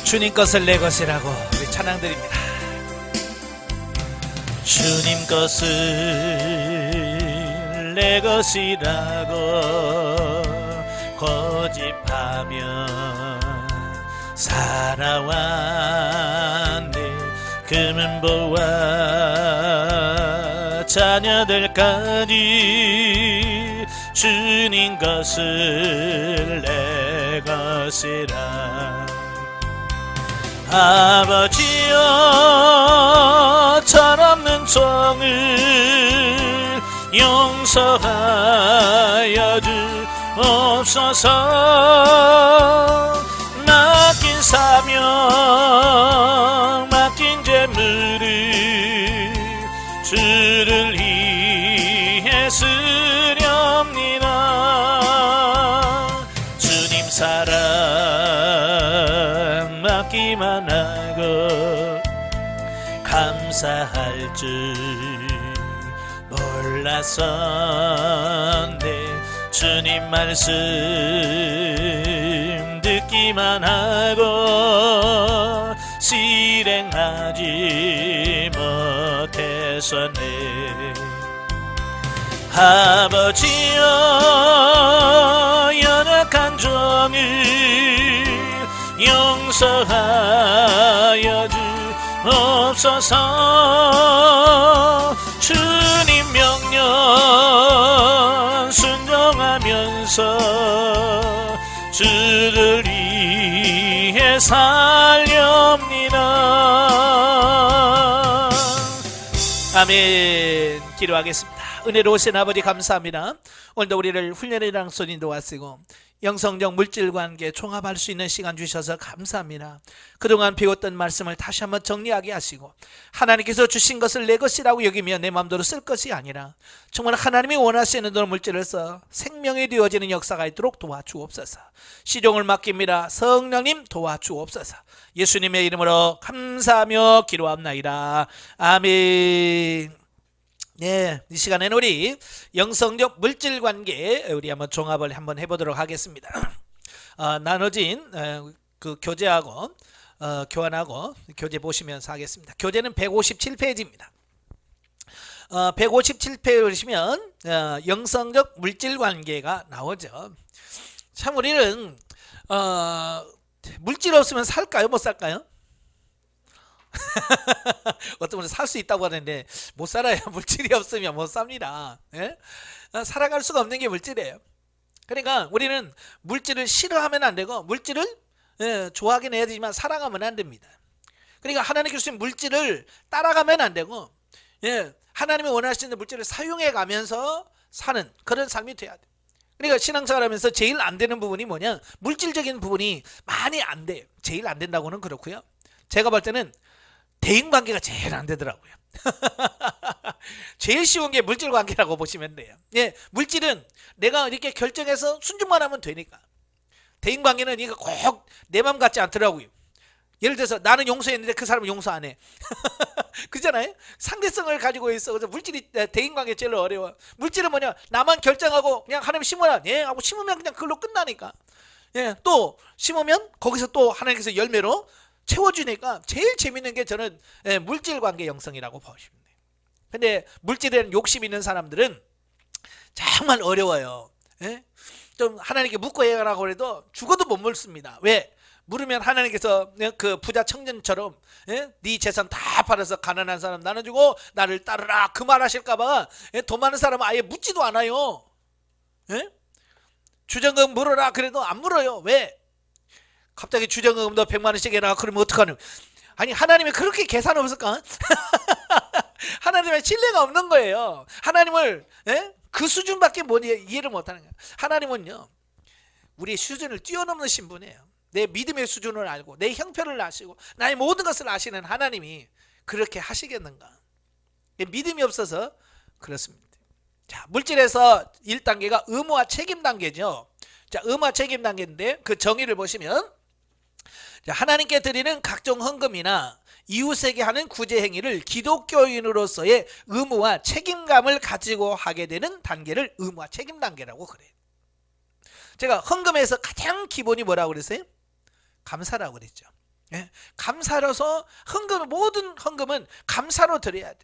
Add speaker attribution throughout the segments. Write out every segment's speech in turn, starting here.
Speaker 1: 주님 것을 내 것이라고 우리 찬양드립니다. 주님 것을 내 것이라고 고집하며 살아왔네. 금은보와 자녀들까지 주님 것을 내 것이라. 아버지여, 철없는 종을 용서하여 주옵소서. 맡긴 사명, 맡긴 재물을 주를 위해 쓰렵니다. 주님 사랑 맡기만 하고 감사할 줄 몰랐었네. 주님 말씀 듣기만 하고 실행하지 못했었네. 아버지여, 연약한 종을 용서하여 주옵소서. 주님 명령 순종하면서 주를 위해 살렵니다. 아멘. 기도하겠습니다. 은혜로우신 아버지 감사합니다. 오늘도 우리를 훈련의 장소로 인도하시고 영성적 물질관계 종합할 수 있는 시간 주셔서 감사합니다. 그동안 배웠던 말씀을 다시 한번 정리하게 하시고 하나님께서 주신 것을 내 것이라고 여기며 내 마음대로 쓸 것이 아니라 정말 하나님이 원하시는 대로 물질을 써 생명이 되어지는 역사가 있도록 도와주옵소서. 시종을 맡깁니다. 성령님 도와주옵소서. 예수님의 이름으로 감사하며 기도합나이다. 아멘. 네, 이 시간에는 우리 영성적 물질 관계 우리 한번 종합을 한번 해보도록 하겠습니다. 나눠진 그 교재하고 교환하고 교재 보시면서 하겠습니다. 교재는 157페이지입니다. 157페이지 보시면 영성적 물질 관계가 나오죠. 참 우리는 물질 없으면 살까요? 못 살까요? 어떤 분은 살 수 있다고 하는데 못 살아요. 물질이 없으면 못 삽니다. 예? 살아갈 수가 없는 게 물질이에요. 그러니까 우리는 물질을 싫어하면 안 되고 물질을 좋아하긴 해야 되지만 사랑하면 안 됩니다. 그러니까 하나님께서 주신 물질을 따라가면 안 되고 하나님이 원하시는 물질을 사용해 가면서 사는 그런 삶이 돼야 돼요. 그러니까 신앙생활하면서 제일 안 되는 부분이 뭐냐, 물질적인 부분이 많이 안 돼요. 제일 안 된다고는 그렇고요. 제가 볼 때는 대인관계가 제일 안 되더라고요. 제일 쉬운 게 물질관계라고 보시면 돼요. 물질은 내가 이렇게 결정해서 순종만 하면 되니까. 대인관계는 이거 꼭 내 맘 같지 않더라고요. 예를 들어서 나는 용서했는데 그 사람은 용서 안 해. 그렇잖아요. 상대성을 가지고 있어. 그래서 물질이 대인관계 제일 어려워. 물질은 뭐냐, 나만 결정하고 그냥 하나님 심어라 하고 심으면 그냥 그걸로 끝나니까. 또 심으면 거기서 또 하나님께서 열매로 채워주니까 제일 재밌는 게 저는 물질 관계 영성이라고 보시면 돼요. 근데 물질에는 욕심 있는 사람들은 정말 어려워요. 좀 하나님께 묻고 해라고 해도 죽어도 못 묻습니다. 왜? 물으면 하나님께서 그 부자 청년처럼 네 재산 다 팔아서 가난한 사람 나눠주고 나를 따르라 그 말 하실까봐 돈 많은 사람은 아예 묻지도 않아요. 주정금 물어라 그래도 안 물어요. 왜? 갑자기 주정금 너 100만 원씩 해라 그러면 어떡하냐. 아니 하나님이 그렇게 계산 없을까? 하나님의 신뢰가 없는 거예요. 하나님을 그 수준밖에 이해를 못하는 거예요. 하나님은요 우리의 수준을 뛰어넘으신 분이에요. 내 믿음의 수준을 알고 내 형편을 아시고 나의 모든 것을 아시는 하나님이 그렇게 하시겠는가. 믿음이 없어서 그렇습니다. 자, 물질에서 1단계가 의무와 책임 단계죠. 자, 의무와 책임 단계인데 그 정의를 보시면 하나님께 드리는 각종 헌금이나 이웃에게 하는 구제 행위를 기독교인으로서의 의무와 책임감을 가지고 하게 되는 단계를 의무와 책임 단계라고 그래요. 제가 헌금에서 가장 기본이 뭐라고 그랬어요? 감사라고 그랬죠. 예? 감사로서 헌금, 모든 헌금은 감사로 드려야 돼.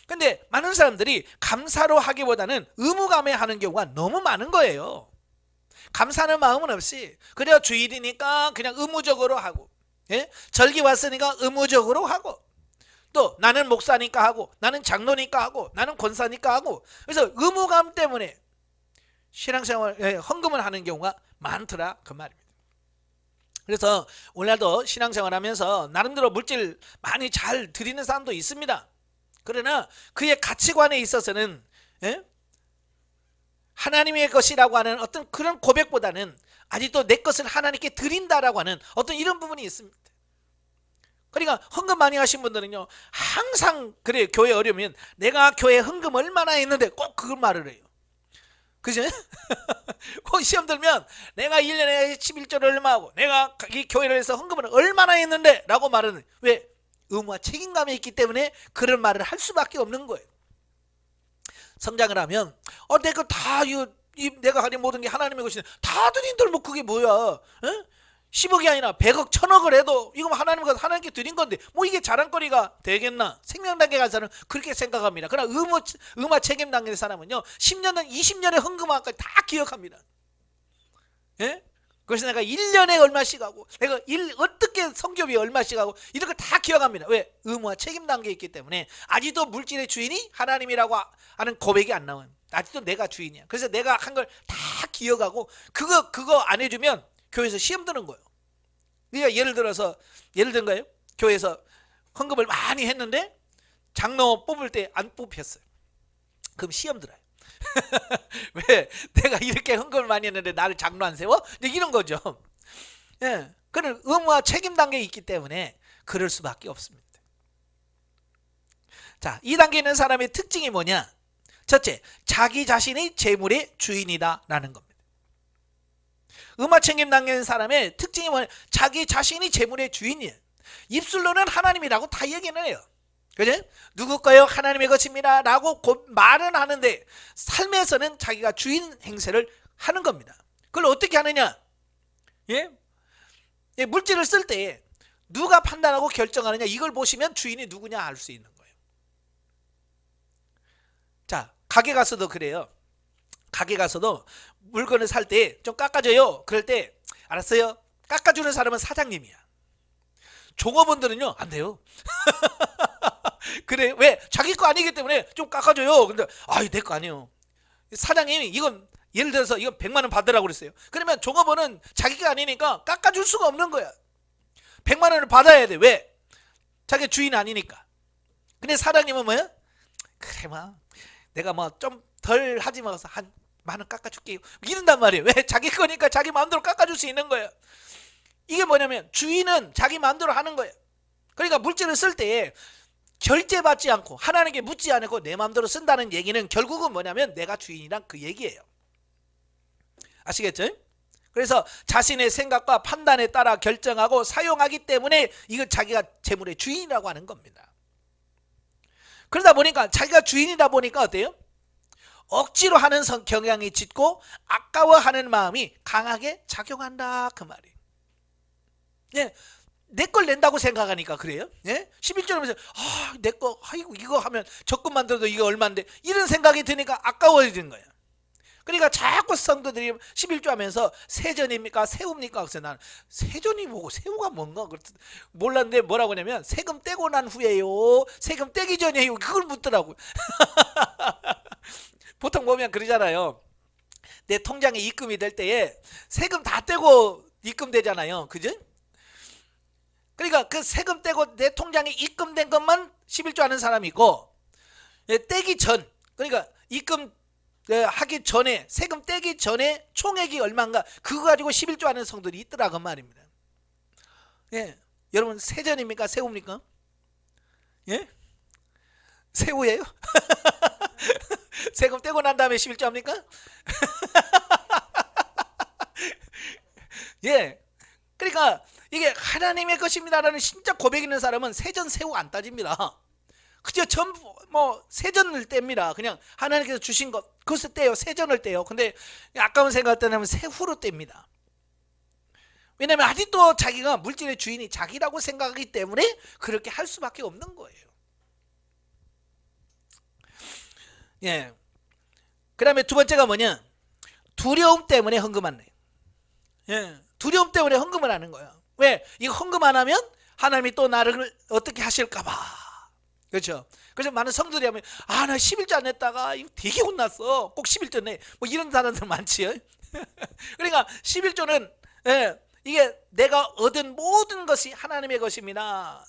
Speaker 1: 근데 많은 사람들이 감사로 하기보다는 의무감에 하는 경우가 너무 많은 거예요. 감사하는 마음은 없이 그냥 주일이니까 그냥 의무적으로 하고, 예? 절기 왔으니까 의무적으로 하고, 또 나는 목사니까 하고, 나는 장로니까 하고, 나는 권사니까 하고, 그래서 의무감 때문에 신앙생활, 헌금을 하는 경우가 많더라 그 말입니다. 그래서 오늘날도 신앙생활 하면서 나름대로 물질 많이 잘 드리는 사람도 있습니다. 그러나 그의 가치관에 있어서는, 예? 하나님의 것이라고 하는 어떤 그런 고백보다는 아직도 내 것을 하나님께 드린다라고 하는 어떤 이런 부분이 있습니다. 그러니까 헌금 많이 하신 분들은요, 항상 그래요. 교회 어려우면 내가 교회 헌금 얼마나 했는데 꼭 그걸 말을 해요. 그죠? 꼭 시험 들면 내가 1년에 11조를 얼마 하고 내가 이 교회를 해서 헌금을 얼마나 했는데 라고 말하는, 왜? 의무와 책임감이 있기 때문에 그런 말을 할 수밖에 없는 거예요. 성장을 하면 내가 다 내가 가진 모든 게 하나님의 것이네, 다 드린들 뭐 그게 뭐야, 어? 10억이 아니라 100억 1000억을 해도 이거 하나님의 것, 하나님께 드린 건데 뭐 이게 자랑거리가 되겠나? 생명단계 간 사람은 그렇게 생각합니다. 그러나 의무 책임 단계 사람은요, 10년은 20년의 헌금까지 다 기억합니다. 예? 그래서 내가 1년에 얼마씩 하고 내가 어떻게 성교비 얼마씩 하고 이런 걸 다 기억합니다. 왜? 의무와 책임 단계에 있기 때문에 아직도 물질의 주인이 하나님이라고 하는 고백이 안 나와요. 아직도 내가 주인이야. 그래서 내가 한 걸 다 기억하고 그거 안 해주면 교회에서 시험 드는 거예요. 그러니까 예를 든 거예요. 교회에서 헌금을 많이 했는데 장로 뽑을 때 안 뽑혔어요. 그럼 시험 들어요. 왜? 내가 이렇게 헌금을 많이 했는데 나를 장로 안 세워? 이런 거죠. 예, 그런 의무와 책임 단계에 있기 때문에 그럴 수밖에 없습니다. 자, 이 단계에 있는 사람의 특징이 뭐냐? 첫째, 자기 자신이 재물의 주인이다 라는 겁니다. 의무와 책임 단계에 있는 사람의 특징이 뭐냐? 자기 자신이 재물의 주인이에요. 입술로는 하나님이라고 다 얘기는 해요. 그죠? 누구 거요? 하나님의 것입니다 라고 말은 하는데 삶에서는 자기가 주인 행세를 하는 겁니다. 그걸 어떻게 하느냐? 예? 물질을 쓸 때 누가 판단하고 결정하느냐, 이걸 보시면 주인이 누구냐 알 수 있는 거예요. 자, 가게 가서도 그래요. 가게 가서도 물건을 살 때 좀 깎아줘요. 그럴 때 알았어요, 깎아주는 사람은 사장님이야. 종업원들은요 안 돼요. 그래, 왜? 자기 거 아니기 때문에 좀 깎아줘요. 근데 내 거 아니에요. 사장님이 이건 예를 들어서 이건 100만 원 받으라고 그랬어요. 그러면 종업원은 자기가 아니니까 깎아줄 수가 없는 거야. 100만 원을 받아야 돼. 왜? 자기 주인 아니니까. 근데 사장님은 뭐야? 그래, 내가 좀 덜 하지 마서 한 10,000원 깎아줄게요. 이런단 말이에요. 왜? 자기 거니까 자기 마음대로 깎아줄 수 있는 거예요. 이게 뭐냐면 주인은 자기 마음대로 하는 거예요. 그러니까 물질을 쓸 때 결제받지 않고 하나님께 묻지 않고 내 마음대로 쓴다는 얘기는 결국은 뭐냐면 내가 주인이란 그 얘기예요. 아시겠죠? 그래서 자신의 생각과 판단에 따라 결정하고 사용하기 때문에 이걸 자기가 재물의 주인이라고 하는 겁니다. 그러다 보니까 자기가 주인이다 보니까 어때요? 억지로 하는 경향이 짙고 아까워하는 마음이 강하게 작용한다 그 말이에요. 예, 내 걸 낸다고 생각하니까 그래요. 예? 11조 하면서 내 거, 아이고 이거 하면 적금만 들어도 이거 얼마인데, 이런 생각이 드니까 아까워지는 거예요. 그러니까 자꾸 성도들이 11조 하면서 세전입니까 세우입니까? 그래서 나는 세전이 뭐고 세우가 뭔가 몰랐는데 뭐라고 하냐면 세금 떼고 난 후에요, 세금 떼기 전이에요, 그걸 묻더라고요. 보통 보면 그러잖아요. 내 통장에 입금이 될 때에 세금 다 떼고 입금되잖아요. 그죠? 그러니까 그 세금 떼고 내 통장에 입금된 것만 11조 하는 사람이 있고, 떼기 전, 그러니까 입금 하기 전에, 세금 떼기 전에 총액이 얼마인가 그거 가지고 11조 하는 성들이 있더라고 말입니다. 예, 여러분 세전입니까 세우입니까? 예? 세우예요? 세금 떼고 난 다음에 11조 합니까? 예, 그러니까 이게 하나님의 것입니다라는 진짜 고백 있는 사람은 세전 세우 안 따집니다. 그저 전부 세전을 뗍니다. 그냥 하나님께서 주신 것 그것을 떼요. 세전을 떼요. 근데 아까운 생각 때문에 세후로 뗍니다. 왜냐하면 아직도 자기가 물질의 주인이 자기라고 생각하기 때문에 그렇게 할 수밖에 없는 거예요. 예. 그 다음에 두 번째가 뭐냐? 두려움 때문에 헌금하는 거예요. 예. 두려움 때문에 헌금을 하는 거예요. 왜? 이거 헌금 안 하면 하나님이 또 나를 어떻게 하실까봐. 그렇죠? 그래서 많은 성도들이 하면 나 11조 안 냈다가 되게 혼났어. 꼭 11조 내. 뭐 이런 사람들 많지요. 그러니까 11조는 이게 내가 얻은 모든 것이 하나님의 것입니다.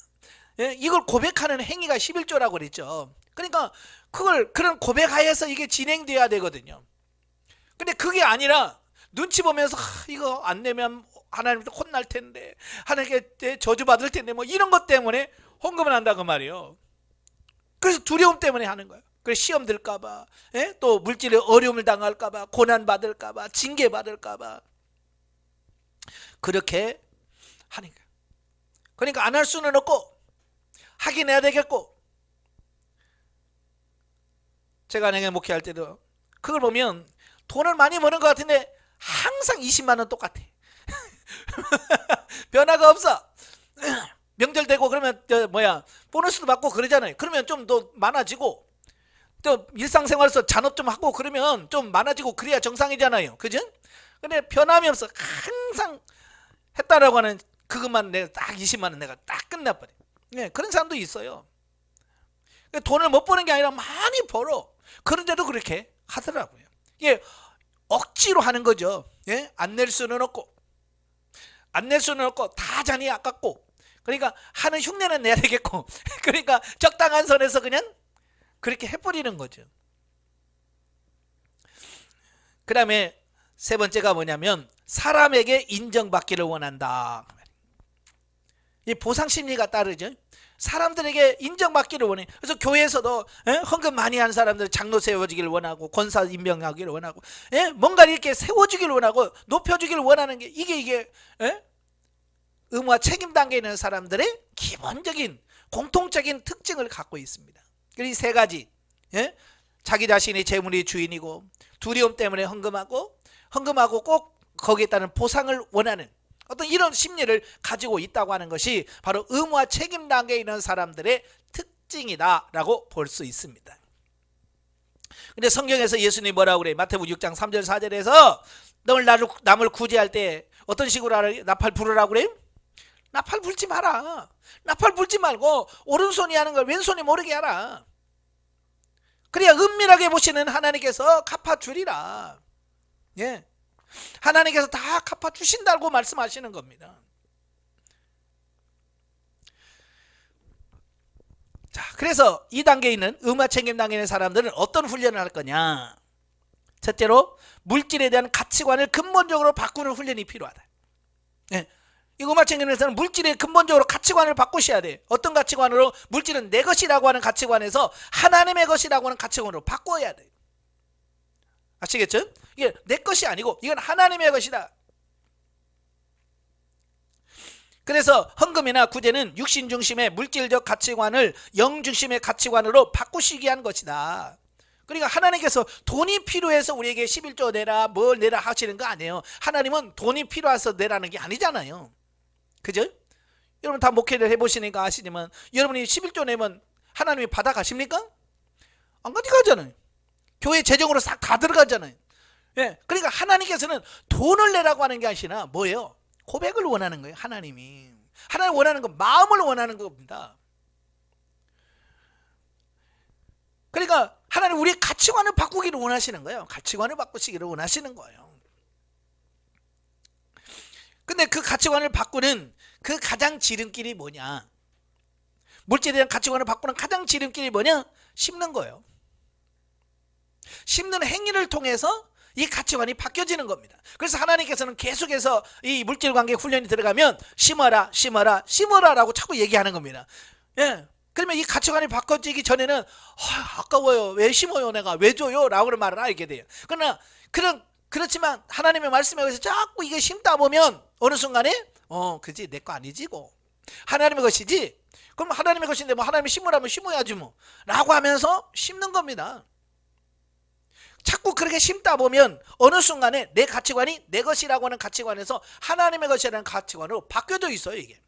Speaker 1: 이걸 고백하는 행위가 11조라고 그랬죠. 그러니까 그런 고백하에서 이게 진행돼야 되거든요. 근데 그게 아니라 눈치 보면서 이거 안 내면 하나님한테 혼날 텐데, 하나님께 저주받을 텐데, 뭐 이런 것 때문에 헌금을 한다고 말이에요. 그래서 두려움 때문에 하는 거예요. 그래서 시험 들까봐, 또 물질의 어려움을 당할까봐, 고난받을까봐, 징계받을까봐 그렇게 하는 거예요. 그러니까 안 할 수는 없고 하긴 해야 되겠고, 제가 내가 목회할 때도 그걸 보면 돈을 많이 버는 것 같은데 항상 20만 원 똑같아. 변화가 없어. 명절 되고 그러면 보너스도 받고 그러잖아요. 그러면 좀 더 많아지고, 또 일상생활에서 잔업 좀 하고 그러면 좀 많아지고, 그래야 정상이잖아요. 그죠? 근데 변함이 없어. 항상 했다라고 하는 그것만 내가 딱 20만 원 내가 딱 끝나버려. 그런 사람도 있어요. 돈을 못 버는 게 아니라 많이 벌어. 그런데도 그렇게 하더라고요. 이게 억지로 하는 거죠. 안 낼 수는 없고, 안 낼 수는 없고, 다 잔이 아깝고, 그러니까 하는 흉내는 내야 되겠고, 그러니까 적당한 선에서 그냥 그렇게 해버리는 거죠. 그 다음에 세 번째가 뭐냐면 사람에게 인정받기를 원한다. 이 보상심리가 따르죠. 사람들에게 인정받기를 원해. 그래서 교회에서도 헌금 많이 한 사람들 장로 세워주기를 원하고, 권사 임명하기를 원하고, 뭔가 이렇게 세워주기를 원하고 높여주기를 원하는 게 이게 의무와 책임 단계에 있는 사람들의 기본적인 공통적인 특징을 갖고 있습니다. 이 세 가지, 자기 자신이 재물의 주인이고, 두려움 때문에 헌금하고 꼭 거기에 따른 보상을 원하는 어떤 이런 심리를 가지고 있다고 하는 것이 바로 의무와 책임 단계에 있는 사람들의 특징이다라고 볼 수 있습니다. 근데 성경에서 예수님이 뭐라고 그래? 마태복음 6장 3절 4절에서 널 남을 구제할 때 어떤 식으로 하라? 나팔 부르라고 그래? 나팔 불지 마라. 나팔 불지 말고 오른손이 하는 걸 왼손이 모르게 하라. 그래야 은밀하게 보시는 하나님께서 갚아주리라. 하나님께서 다 갚아주신다고 말씀하시는 겁니다. 자, 그래서 이 단계에 있는 의무와 책임 단계에 있는 사람들은 어떤 훈련을 할 거냐? 첫째로 물질에 대한 가치관을 근본적으로 바꾸는 훈련이 필요하다. 이 의무와 책임에서는 물질의 근본적으로 가치관을 바꾸셔야 돼. 어떤 가치관으로? 물질은 내 것이라고 하는 가치관에서 하나님의 것이라고 하는 가치관으로 바꿔야 돼. 아시겠죠? 이게 내 것이 아니고 이건 하나님의 것이다. 그래서 헌금이나 구제는 육신 중심의 물질적 가치관을 영 중심의 가치관으로 바꾸시기 위한 것이다. 그러니까 하나님께서 돈이 필요해서 우리에게 11조 내라 뭘 내라 하시는 거 아니에요. 하나님은 돈이 필요해서 내라는 게 아니잖아요. 그죠? 여러분 다 목회를 해보시니까 아시지만, 여러분이 11조 내면 하나님이 받아가십니까? 안 가져가잖아요. 교회 재정으로 싹 다 들어가잖아요. 그러니까 하나님께서는 돈을 내라고 하는 게 아니라 뭐예요? 고백을 원하는 거예요. 하나님 원하는 건 마음을 원하는 겁니다. 그러니까 하나님 우리의 가치관을 바꾸기를 원하시는 거예요. 가치관을 바꾸시기를 원하시는 거예요. 근데 그 가치관을 바꾸는 그 가장 지름길이 뭐냐? 물질에 대한 가치관을 바꾸는 가장 지름길이 뭐냐? 심는 거예요. 심는 행위를 통해서 이 가치관이 바뀌어지는 겁니다. 그래서 하나님께서는 계속해서 이 물질관계 훈련이 들어가면 심어라 라고 자꾸 얘기하는 겁니다. 그러면 이 가치관이 바꿔지기 전에는 아까워요, 왜 심어요, 내가 왜 줘요 라고 말을 하게 돼요. 그러나 그렇지만 하나님의 말씀에 의해서 자꾸 이게 심다 보면 어느 순간에 그지 내 거 아니지고 하나님의 것이지, 그럼 하나님의 것인데 뭐 하나님이 심으라면 심어야지 뭐 라고 하면서 심는 겁니다. 자꾸 그렇게 심다 보면 어느 순간에 내 가치관이 내 것이라고 하는 가치관에서 하나님의 것이라는 가치관으로 바뀌어져 있어요, 이게.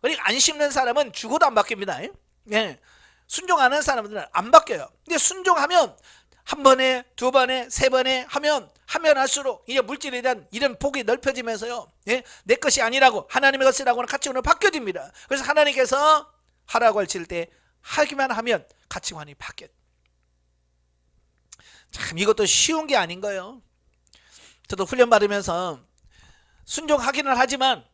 Speaker 1: 그러니까 안 심는 사람은 죽어도 안 바뀝니다. 예. 순종하는 사람들은 안 바뀌어요. 근데 순종하면 한 번에, 두 번에, 세 번에 하면 할수록 이제 물질에 대한 이런 폭이 넓혀지면서요. 예? 내 것이 아니라고 하나님의 것이라고 하는 가치관으로 바뀌어집니다. 그래서 하나님께서 하라고 하실 때 하기만 하면 가치관이 바뀌어요. 참 이것도 쉬운 게 아닌 거예요. 저도 훈련 받으면서 순종하기는 하지만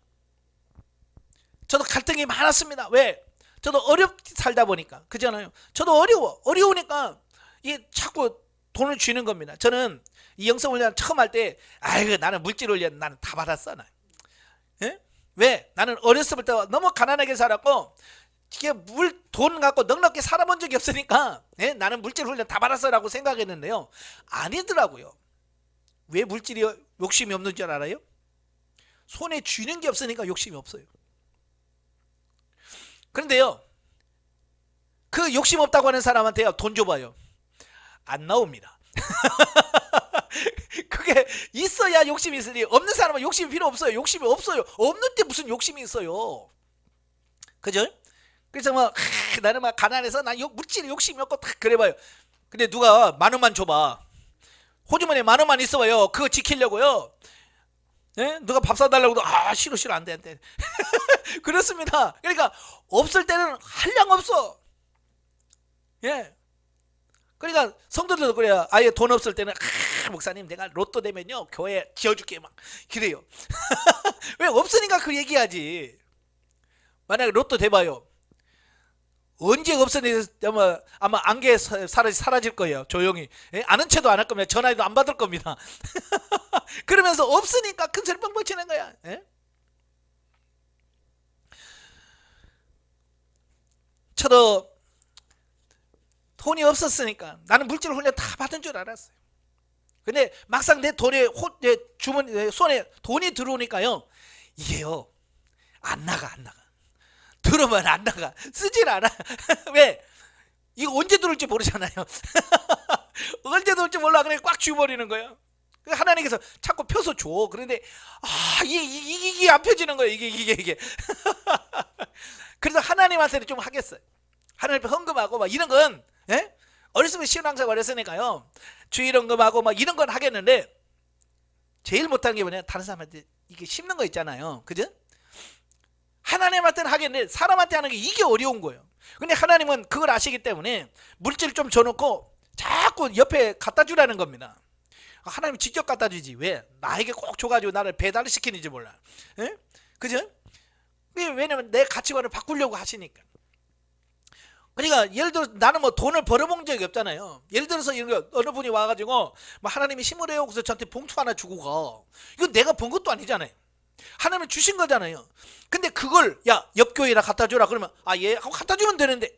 Speaker 1: 저도 갈등이 많았습니다. 왜? 저도 어렵게 살다 보니까. 그잖아요. 저도 어려우니까 이게 자꾸 돈을 쥐는 겁니다. 저는 이 영성훈련 처음 할 때 아이고 나는 물질 훈련 나는 다 받았어. 예? 왜? 나는 어렸을 때부터 너무 가난하게 살았고 이게 돈 갖고 넉넉히 살아본 적이 없으니까 예? 나는 물질 훈련 다 받았어라고 생각했는데요. 아니더라고요. 왜 물질이 욕심이 없는 줄 알아요? 손에 쥐는 게 없으니까 욕심이 없어요. 그런데요, 그 욕심 없다고 하는 사람한테요 돈 줘봐요. 안 나옵니다. 그게 있어야 욕심이 있으니 없는 사람은 욕심이 필요 없어요. 욕심이 없어요. 없는데 무슨 욕심이 있어요. 그죠? 그래서 막 나는 막 가난해서 난 물질에 욕심이 없고 딱 그래봐요. 근데 누가 10,000원만 줘봐. 호주머니에 10,000원만 있어봐요. 그거 지키려고요. 예? 누가 밥 사달라고 해도 싫어 안 돼. 그렇습니다. 그러니까 없을 때는 한량 없어. 예. 그러니까 성도들도 그래요. 아예 돈 없을 때는 목사님 내가 로또 되면요 교회 지어줄게 막 그래요. 왜? 없으니까 그 얘기하지. 만약에 로또 돼봐요. 언제 없으니 아마 안개 사라질 거예요. 조용히. 예? 아는 체도 안 할 겁니다. 전화도 안 받을 겁니다. 그러면서 없으니까 큰 소리 뻥뻥 치는 거야. 예? 저도 돈이 없었으니까 나는 물질 훈련 다 받은 줄 알았어요. 근데 막상 내 손에 돈이 들어오니까요 이게요 안 나가. 들어오면 안 나가. 쓰질 않아. 왜? 이거 언제 들어올지 모르잖아요. 언제 들어올지 몰라. 그래 꽉 쥐어버리는 거예요. 하나님께서 자꾸 펴서 줘. 그런데 이게 안 펴지는 거예요. 이게. 그래서 하나님한테는 좀 하겠어요. 하나님 앞에 헌금하고 막 이런 건 예? 어렸을 때 신앙생활 했으니까요. 주일 헌금하고 막 이런 건 하겠는데 제일 못하는 게 뭐냐? 다른 사람한테 이게 심는 거 있잖아요. 그죠? 하나님한테는 하겠는데 사람한테 하는 게 이게 어려운 거예요. 근데 하나님은 그걸 아시기 때문에 물질 좀 줘놓고 자꾸 옆에 갖다 주라는 겁니다. 하나님이 직접 갖다 주지 왜 나에게 꼭 줘가지고 나를 배달을 시키는지 몰라. 예? 그죠? 왜냐면 내 가치관을 바꾸려고 하시니까. 그러니까 예를 들어 나는 뭐 돈을 벌어본 적이 없잖아요. 예를 들어서 이런 거 어느 분이 와가지고 뭐 하나님이 심으래요. 그래서 저한테 봉투 하나 주고 가. 이건 내가 번 것도 아니잖아요. 하나님이 주신 거잖아요. 근데 그걸 옆 교회나 갖다 줘라 그러면 예 하고 갖다 주면 되는데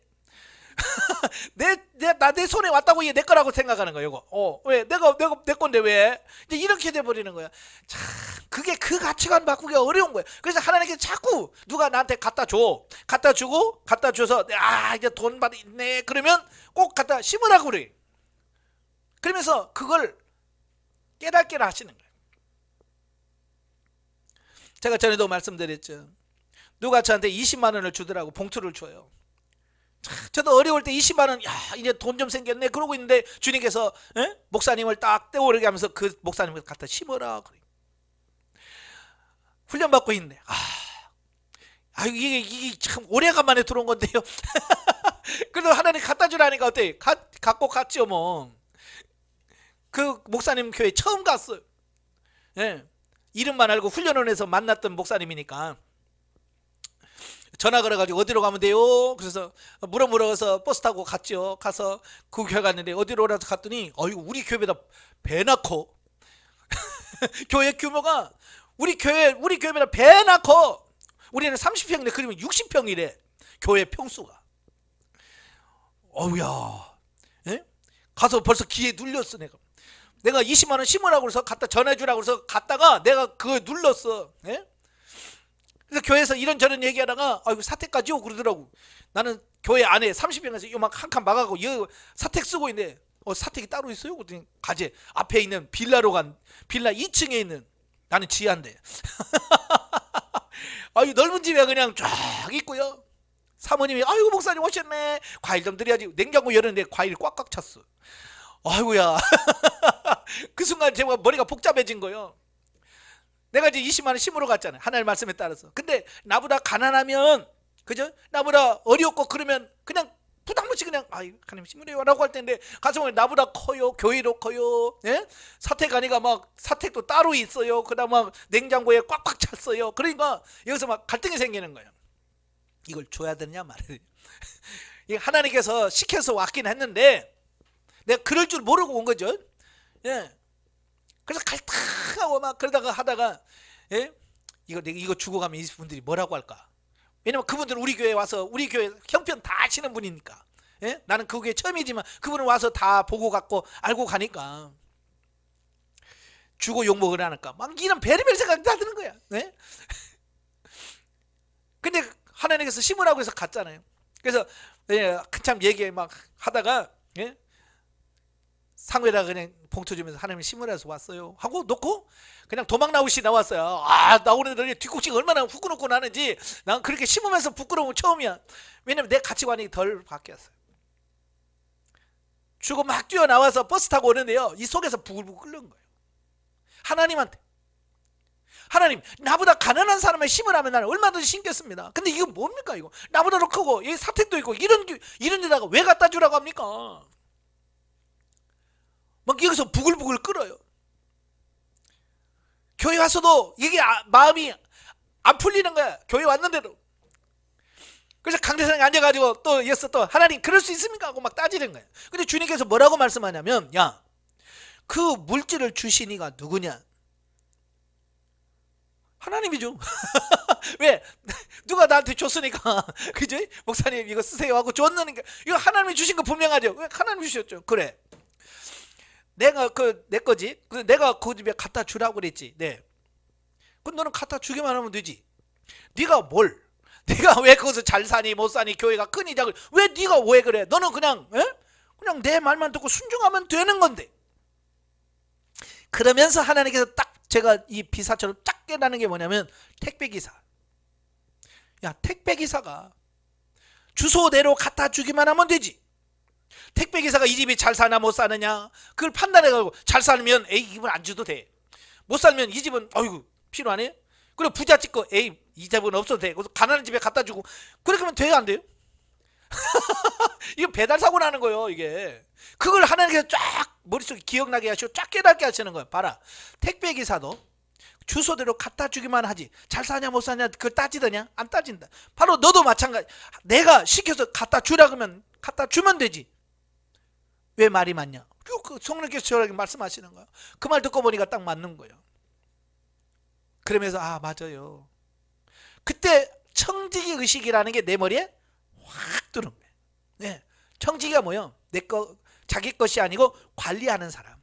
Speaker 1: 내 손에 왔다고 얘 내 거라고 생각하는 거예요. 이거. 왜 내가 내 건데 왜? 이제 이렇게 돼 버리는 거야. 참 그게 그 가치관 바꾸기가 어려운 거예요. 그래서 하나님께서 자꾸 누가 나한테 갖다 줘서 이제 돈 받네 그러면 꼭 갖다 심으라고 그래. 그러면서 그걸 깨닫게 하시는 거예요. 제가 전에도 말씀드렸죠. 누가 저한테 20만 원을 주더라고. 봉투를 줘요. 저도 어려울 때 20만 원, 이제 돈 좀 생겼네 그러고 있는데 주님께서 목사님을 딱 떼오르게 하면서 그 목사님을 갖다 심어라 그래. 훈련 받고 있는데 이게 참 오래간만에 들어온 건데요. 그래도 하나님 갖다 주라니까 어때? 갖고 갔죠 뭐. 그 목사님 교회 처음 갔어요. 예. 이름만 알고 훈련을 해서 만났던 목사님이니까 전화 걸어가지고 어디로 가면 돼요? 그래서 물어서 버스 타고 갔죠. 가서 그 교회 갔는데 어디로 오라서 갔더니 우리 교회보다 배나 커. 교회 규모가 우리 교회보다 배나 커. 우리는 30평인데 그러면 60평이래. 교회 평수가. 어우야. 예? 가서 벌써 귀에 눌렸어 내가 20만 원 심으라고 그래서 갖다 전해주라고 그래서 갔다가 내가 그거 눌렀어. 예? 그래서 교회에서 이런저런 얘기하다가 이거 사택까지 오고 그러더라고. 나는 교회 안에 30평에서 요막 한 칸 막아고 사택 쓰고 있는데 사택이 따로 있어요? 그랬더니 가재 앞에 있는 빌라로 간 빌라 2층에 있는 나는 지하인데 이 넓은 집에 그냥 쫙 있고요. 사모님이 아이고 목사님 오셨네. 과일 좀 드려야지. 냉장고 열었는데 과일이 꽉꽉 찼어. 아이고야. 그 순간 제가 머리가 복잡해진 거예요. 내가 이제 20만 원 심으러 갔잖아요. 하나님 말씀에 따라서. 근데 나보다 가난하면 그죠? 나보다 어렵고 그러면 그냥 부담 없이 그냥 하나님 심으래요 라고 할 텐데 가슴은 나보다 커요. 교회도 커요. 예? 사택 가니까 막 사택도 따로 있어요. 그다음 막 냉장고에 꽉꽉 찼어요. 그러니까 여기서 막 갈등이 생기는 거예요. 이걸 줘야 되냐 말아야 되냐. 하나님께서 시켜서 왔긴 했는데 내가 그럴 줄 모르고 온 거죠. 예. 그래서 갈등하고 막 그러다가 하다가 예? 이거 주고 가면 이분들이 뭐라고 할까? 왜냐면 그분들은 우리 교회에 와서 우리 교회 형편 다 아시는 분이니까. 예? 나는 그 교회 처음이지만 그분은 와서 다 보고 갔고 알고 가니까 주고 욕먹을 하니까 막 이런 별의별 생각이 다 드는 거야. 예? 근데 하나님께서 심으라고 해서 갔잖아요. 그래서 예, 한참 얘기 막 하다가 예? 상회에다 그냥 봉투 주면서 하나님 심으라서 왔어요 하고 놓고 그냥 도망 나오시 나왔어요. 나오는데 뒷꼭지가 얼마나 후끈후끈 하는지 난 그렇게 심으면서 부끄러운 건 처음이야. 왜냐면 내 가치관이 덜 바뀌었어요. 주고 막 뛰어나와서 버스 타고 오는데요, 이 속에서 부글부글 끓는 거예요. 하나님한테 하나님 나보다 가난한 사람을 심으라면 나는 얼마든지 심겠습니다. 근데 이거 뭡니까 이거? 나보다도 크고 이 사택도 있고 이런 데다가 왜 갖다 주라고 합니까? 막 여기서 부글부글 끓어요. 교회 와서도 이게 마음이 안 풀리는 거야. 교회 왔는데도. 그래서 강대상에 앉아가지고 또 하나님 그럴 수 있습니까? 하고 막 따지는 거예요. 근데 주님께서 뭐라고 말씀하냐면 그 물질을 주신 이가 누구냐? 하나님이죠. 왜? 누가 나한테 줬으니까 그죠? 목사님 이거 쓰세요 하고 줬는데 이거 하나님이 주신 거 분명하죠. 왜? 하나님이 주셨죠. 그래, 내가 내 거지. 내가 그 집에 갖다 주라고 그랬지. 네. 그럼 너는 갖다 주기만 하면 되지. 네가 왜 거기서 잘 사니 못 사니 교회가 크니 작으니 왜 네가 왜 그래? 너는 그냥 내 말만 듣고 순종하면 되는 건데. 그러면서 하나님께서 딱 제가 이 비사처럼 딱 깨닫는 게 뭐냐면 택배기사. 택배기사가 주소대로 갖다 주기만 하면 되지. 택배기사가 이 집이 잘 사나 못 사느냐 그걸 판단해가지고 잘 살면 이분 안 줘도 돼. 못 살면 이 집은 필요하네. 그리고 부자 찍고 이 집은 없어도 돼. 그래서 가난한 집에 갖다 주고 그렇게 하면 돼요 안 돼요? 이거 배달 사고 나는 거예요. 이게 그걸 하나님께서 쫙 머릿속에 기억나게 하시고 쫙 깨닫게 하시는 거예요. 봐라, 택배기사도 주소대로 갖다 주기만 하지 잘 사냐 못 사냐 그걸 따지더냐? 안 따진다. 바로 너도 마찬가지. 내가 시켜서 갖다 주라 그러면 갖다 주면 되지. 왜 말이 많냐? 그 성령께서 저에게 말씀하시는 거예요. 그 말 듣고 보니까 딱 맞는 거예요. 그러면서 맞아요. 그때 청지기 의식이라는 게 내 머리에 확 들은 거예요. 네. 청지기가 뭐예요? 자기 것이 아니고 관리하는 사람.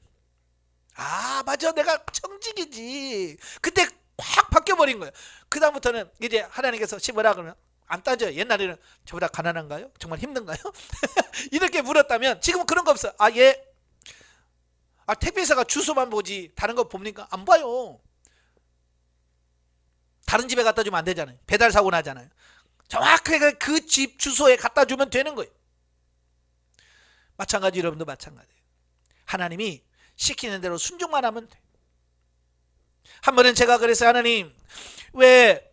Speaker 1: 맞아, 내가 청지기지. 그때 확 바뀌어버린 거예요. 그 다음부터는 이제 하나님께서 심으라 그러면 안 따져요. 옛날에는 저보다 가난한가요? 정말 힘든가요? 이렇게 물었다면 지금은 그런 거 없어. 예. 택배사가 주소만 보지 다른 거 봅니까? 안 봐요. 다른 집에 갖다 주면 안 되잖아요. 배달 사고 나잖아요. 정확하게 그 집 주소에 갖다 주면 되는 거예요. 마찬가지, 여러분도 마찬가지예요. 하나님이 시키는 대로 순종만 하면 돼. 한 번은 제가 그랬어요. 하나님 왜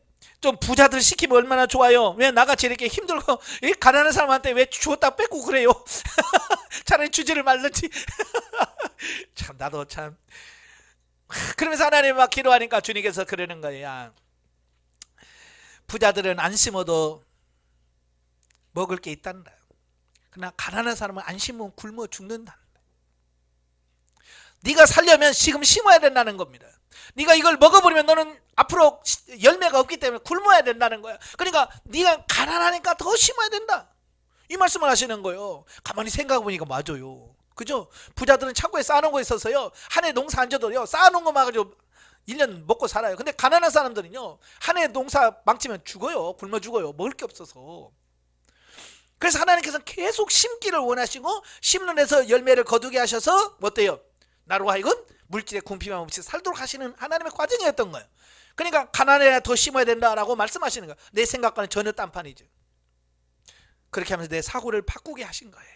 Speaker 1: 좀 부자들 시키면 얼마나 좋아요. 왜 나같이 이렇게 힘들고 가난한 사람한테 왜 주었다 뺏고 그래요. 차라리 주지를 말든지. 참 나도 참. 그러면서 하나님 막 기도하니까 주님께서 그러는 거예요. 부자들은 안 심어도 먹을 게 있단다. 그러나 가난한 사람은 안 심으면 굶어 죽는다. 네가 살려면 지금 심어야 된다는 겁니다. 네가 이걸 먹어버리면 너는 앞으로 열매가 없기 때문에 굶어야 된다는 거야. 그러니까 네가 가난하니까 더 심어야 된다. 이 말씀을 하시는 거예요. 가만히 생각해보니까 맞아요. 그죠? 부자들은 창고에 쌓아놓은 거 있어서요, 한 해 농사 안 져도요 쌓아놓은 거만 가지고 1년 먹고 살아요. 근데 가난한 사람들은요 한 해 농사 망치면 죽어요. 굶어 죽어요. 먹을 게 없어서. 그래서 하나님께서는 계속 심기를 원하시고 심는 데서 열매를 거두게 하셔서 어때요? 나로 하여금 물질의 궁핍함 없이 살도록 하시는 하나님의 과정이었던 거예요. 그러니까 가난해야 더 심어야 된다라고 말씀하시는 거예요. 내 생각과는 전혀 딴판이죠. 그렇게 하면서 내 사고를 바꾸게 하신 거예요.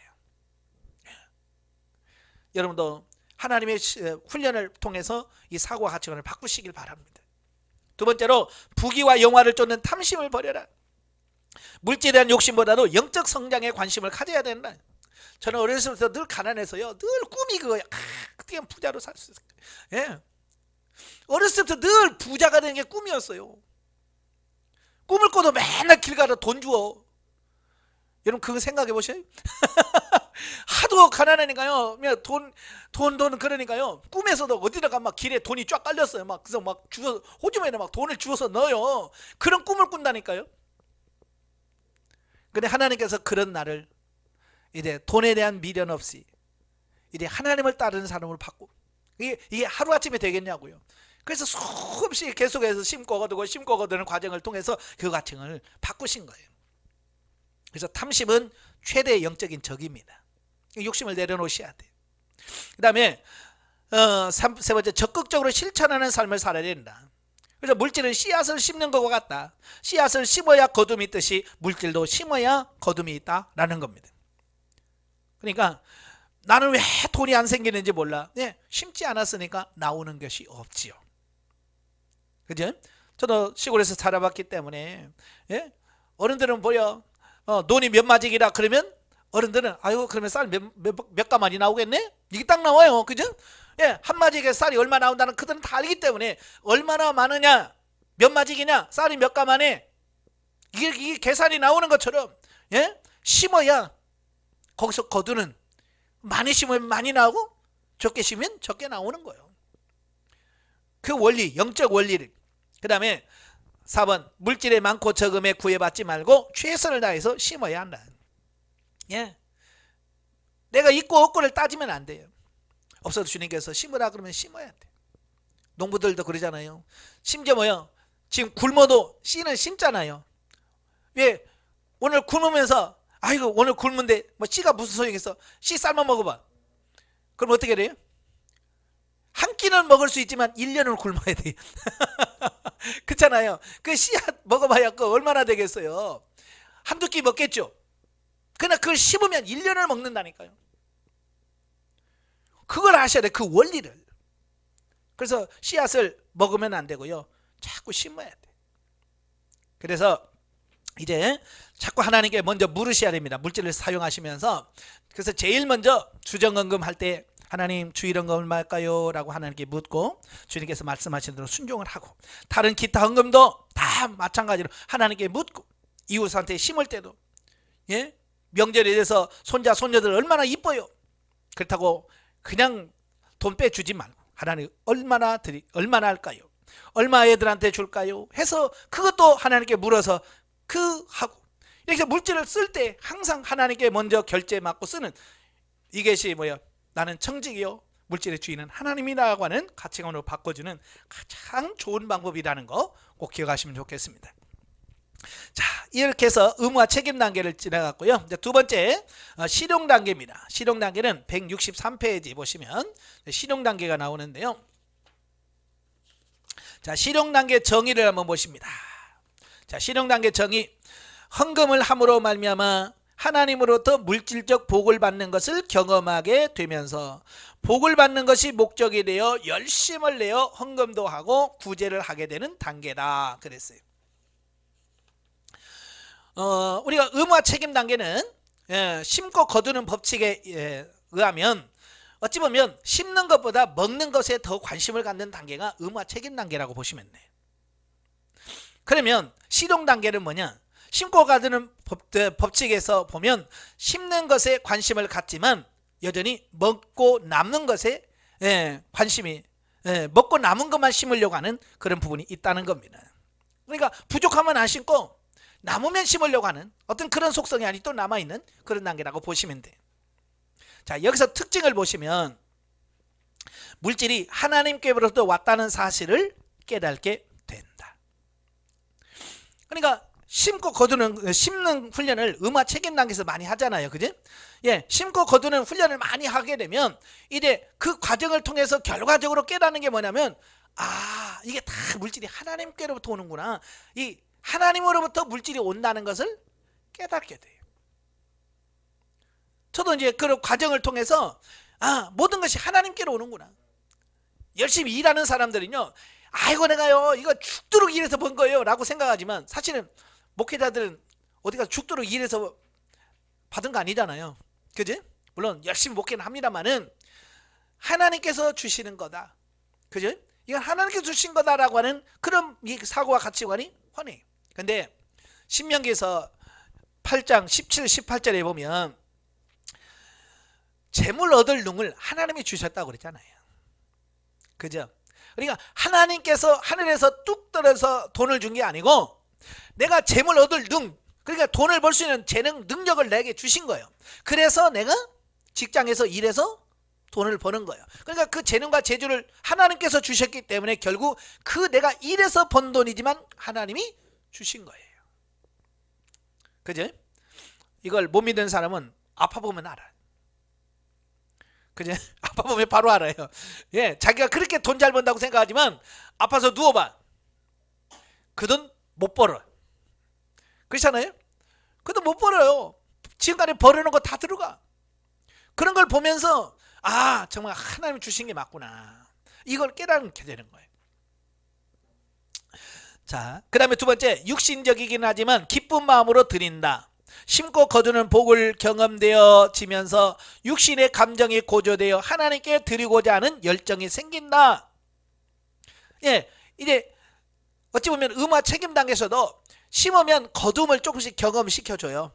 Speaker 1: 여러분도 하나님의 훈련을 통해서 이 사고와 가치관을 바꾸시길 바랍니다. 두 번째로 부귀와 영화를 쫓는 탐심을 버려라. 물질에 대한 욕심보다도 영적 성장에 관심을 가져야 된다. 저는 어렸을 때부터 늘 가난해서요. 늘 꿈이 그거야. 어떻게 하면 부자로 살 수 있을까? 예. 어렸을 때부터 늘 부자가 되는 게 꿈이었어요. 꿈을 꿔도 맨날 길 가다 돈 주워. 여러분 그거 생각해 보세요. 하도 가난하니까요. 돈 그러니까요. 꿈에서도 어디다가 막 길에 돈이 쫙 깔렸어요. 막 그래서 막 주워 호주머니에 막 돈을 주워서 넣어요. 그런 꿈을 꾼다니까요. 근데 하나님께서 그런 나를 이제 돈에 대한 미련 없이 이제 하나님을 따르는 사람으로 바꾸고 이게 하루아침에 되겠냐고요. 그래서 수없이 계속해서 심고 거두고 심고 거두는 과정을 통해서 그 과정을 바꾸신 거예요. 그래서 탐심은 최대의 영적인 적입니다. 욕심을 내려놓으셔야 돼요. 그 다음에 세 번째, 적극적으로 실천하는 삶을 살아야 된다. 그래서 물질은 씨앗을 심는 것과 같다. 씨앗을 심어야 거둠이 있듯이 물질도 심어야 거둠이 있다라는 겁니다. 그러니까 나는 왜 돈이 안 생기는지 몰라. 네, 심지 않았으니까 나오는 것이 없지요. 그죠? 저도 시골에서 살아봤기 때문에 예? 어른들은 보여 논이 몇 마직이라 그러면 어른들은 아유 그러면 쌀 몇 가마니 나오겠네? 이게 딱 나와요. 그죠? 예, 한 마직에 쌀이 얼마 나온다는 그들은 다 알기 때문에 얼마나 많으냐, 몇 마직이냐, 쌀이 몇 가마네, 이게 계산이 나오는 것처럼 예? 심어야 거기서 거두는, 많이 심으면 많이 나오고 적게 심으면 적게 나오는 거예요. 그 원리, 영적 원리를. 그 다음에 4번, 물질에 많고 적음에 구애받지 말고 최선을 다해서 심어야 한다. 예, 내가 있고 없고를 따지면 안 돼요. 없어도 주님께서 심으라 그러면 심어야 돼. 농부들도 그러잖아요. 심지어 뭐요? 지금 굶어도 씨는 심잖아요. 왜? 오늘 굶으면서 아이고 오늘 굶은데 뭐 씨가 무슨 소용이 있어? 씨 삶아 먹어봐. 그럼 어떻게 돼요? 한 끼는 먹을 수 있지만 1년을 굶어야 돼요. 그렇잖아요. 그 씨앗 먹어봐야 그 얼마나 되겠어요. 한두 끼 먹겠죠. 그러나 그걸 심으면 1년을 먹는다니까요. 그걸 아셔야 돼. 그 원리를. 그래서 씨앗을 먹으면 안 되고요. 자꾸 심어야 돼. 그래서 이제 자꾸 하나님께 먼저 물으셔야 됩니다. 물질을 사용하시면서. 그래서 제일 먼저 주정헌금 할 때 하나님 주일헌금 얼마일까요? 라고 하나님께 묻고 주님께서 말씀하신 대로 순종을 하고, 다른 기타 헌금도 다 마찬가지로 하나님께 묻고, 이웃한테 심을 때도 예? 명절에 대해서 손자 손녀들 얼마나 이뻐요. 그렇다고 그냥 돈 빼주지 말고 하나님 얼마나 할까요? 얼마 애들한테 줄까요? 해서 그것도 하나님께 물어서 하고, 이렇게 물질을 쓸 때 항상 하나님께 먼저 결제 맡고 쓰는, 이것이 뭐야? 나는 청직이요 물질의 주인은 하나님이라고 하는 가치관으로 바꿔주는 가장 좋은 방법이라는 거 꼭 기억하시면 좋겠습니다. 자, 이렇게 해서 의무와 책임 단계를 지나갔고요. 이제 두 번째 실용 단계입니다. 실용 단계는 163페이지 보시면 실용 단계가 나오는데요. 자, 실용 단계 정의를 한번 보십니다. 자, 실용 단계 정의. 헌금을 함으로 말미암아 하나님으로부터 물질적 복을 받는 것을 경험하게 되면서 복을 받는 것이 목적이 되어 열심을 내어 헌금도 하고 구제를 하게 되는 단계다 그랬어요. 우리가 의무와 책임 단계는 심고 거두는 법칙에 의하면 어찌 보면 심는 것보다 먹는 것에 더 관심을 갖는 단계가 의무와 책임 단계라고 보시면 돼요. 그러면 실용 단계는 뭐냐? 심고 거두는 법칙에서 보면 심는 것에 관심을 갖지만 여전히 먹고 남는 것에 관심이, 먹고 남은 것만 심으려고 하는 그런 부분이 있다는 겁니다. 그러니까 부족하면 안 심고 남으면 심으려고 하는 어떤 그런 속성이 아니 또 남아있는 그런 단계라고 보시면 돼요. 자, 여기서 특징을 보시면 물질이 하나님께로부터 왔다는 사실을 깨닫게 된다. 그러니까 심고 거두는 심는 훈련을 음화 책임 단계에서 많이 하잖아요. 그지? 예, 심고 거두는 훈련을 많이 하게 되면 이제 그 과정을 통해서 결과적으로 깨닫는 게 뭐냐면 아, 이게 다 물질이 하나님께로부터 오는구나. 이 하나님으로부터 물질이 온다는 것을 깨닫게 돼요. 저도 이제 그런 과정을 통해서 아, 모든 것이 하나님께로 오는구나. 열심히 일하는 사람들은요, 아이고 내가요 이거 죽도록 일해서 번 거예요 라고 생각하지만 사실은 목회자들은 어디가 죽도록 일해서 받은 거 아니잖아요. 그지? 물론 열심히 목회는 합니다만은 하나님께서 주시는 거다. 그죠? 이건 하나님께서 주신 거다라고 하는 그런 사고와 가치관이 훤해요. 근데 신명기에서 8장 17, 18절에 보면 재물 얻을 능을 하나님이 주셨다고 그랬잖아요. 그죠? 그러니까 하나님께서 하늘에서 뚝 떨어서 돈을 준 게 아니고 내가 재물 얻을 능, 그러니까 돈을 벌 수 있는 재능, 능력을 내게 주신 거예요. 그래서 내가 직장에서 일해서 돈을 버는 거예요. 그러니까 그 재능과 재주를 하나님께서 주셨기 때문에 결국 그 내가 일해서 번 돈이지만 하나님이 주신 거예요. 그죠? 이걸 못 믿는 사람은 아파 보면 알아요. 그죠? 아파 보면 바로 알아요. 예, 자기가 그렇게 돈 잘 번다고 생각하지만 아파서 누워봐. 그 돈 못 벌어. 그렇잖아요? 그 돈 못 벌어요. 지금까지 벌어놓은 거 다 들어가. 그런 걸 보면서 아, 정말 하나님이 주신 게 맞구나. 이걸 깨닫게 되는 거예요. 자, 그 다음에 두 번째, 육신적이긴 하지만 기쁜 마음으로 드린다. 심고 거두는 복을 경험되어지면서 육신의 감정이 고조되어 하나님께 드리고자 하는 열정이 생긴다. 예, 이제 어찌 보면 음화 책임 단계에서도 심으면 거둠을 조금씩 경험시켜줘요.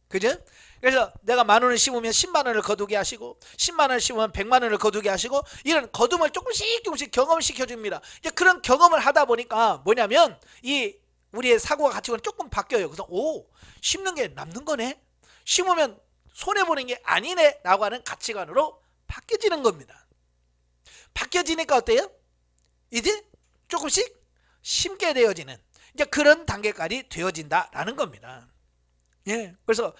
Speaker 1: 그죠? 그래서 내가 10,000원을 심으면 100,000원을 거두게 하시고 100,000원을 심으면 100,000원을 거두게 하시고 이런 거둠을 조금씩 경험시켜줍니다. 이제 그런 경험을 하다 보니까 뭐냐면 이 우리의 사고와 가치관이 조금 바뀌어요. 그래서 오, 심는 게 남는 거네, 심으면 손해보는 게 아니네 라고 하는 가치관으로 바뀌어지는 겁니다. 바뀌어지니까 어때요? 이제 조금씩 심게 되어지는 이제 그런 단계까지 되어진다라는 겁니다. 예, 그래서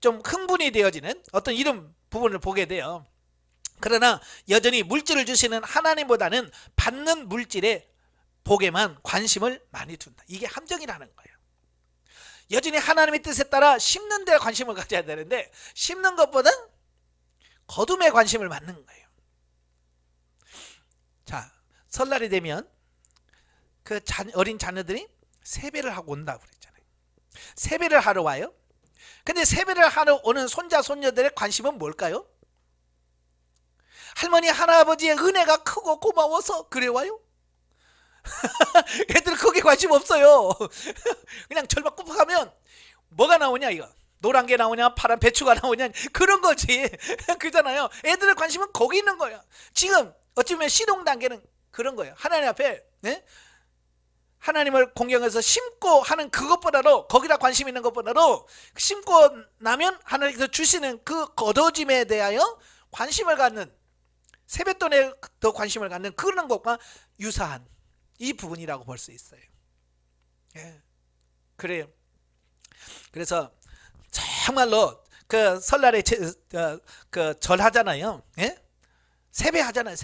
Speaker 1: 좀 흥분이 되어지는 어떤 이런 부분을 보게 돼요. 그러나 여전히 물질을 주시는 하나님보다는 받는 물질의 복에만 관심을 많이 둔다. 이게 함정이라는 거예요. 여전히 하나님의 뜻에 따라 심는 데 관심을 가져야 되는데 심는 것보다 거둠에 관심을 갖는 거예요. 자, 설날이 되면 그 어린 자녀들이 세배를 하고 온다고 그랬잖아요. 세배를 하러 와요. 근데 세배를 하러 오는 손자 손녀들의 관심은 뭘까요? 할머니 할아버지의 은혜가 크고 고마워서 그래 와요? 애들은 거기에 관심 없어요. 그냥 절박 굽하면 뭐가 나오냐, 이거 노란 게 나오냐 파란 배추가 나오냐 그런 거지. 그잖아요. 애들의 관심은 거기 있는 거예요. 지금 어찌 보면 시동 단계는 그런 거예요. 하나님 앞에 네? 하나님을 공경해서 심고 하는 그것보다도, 거기다 관심 있는 것보다도 심고 나면 하나님께서 주시는 그 거둬짐에 대하여 관심을 갖는, 세뱃돈에 더 관심을 갖는 그런 것과 유사한 이 부분이라고 볼 수 있어요. 예, 그래요. 그래서 정말로 그 설날에 그 절하잖아요. 예? 세배하잖아요.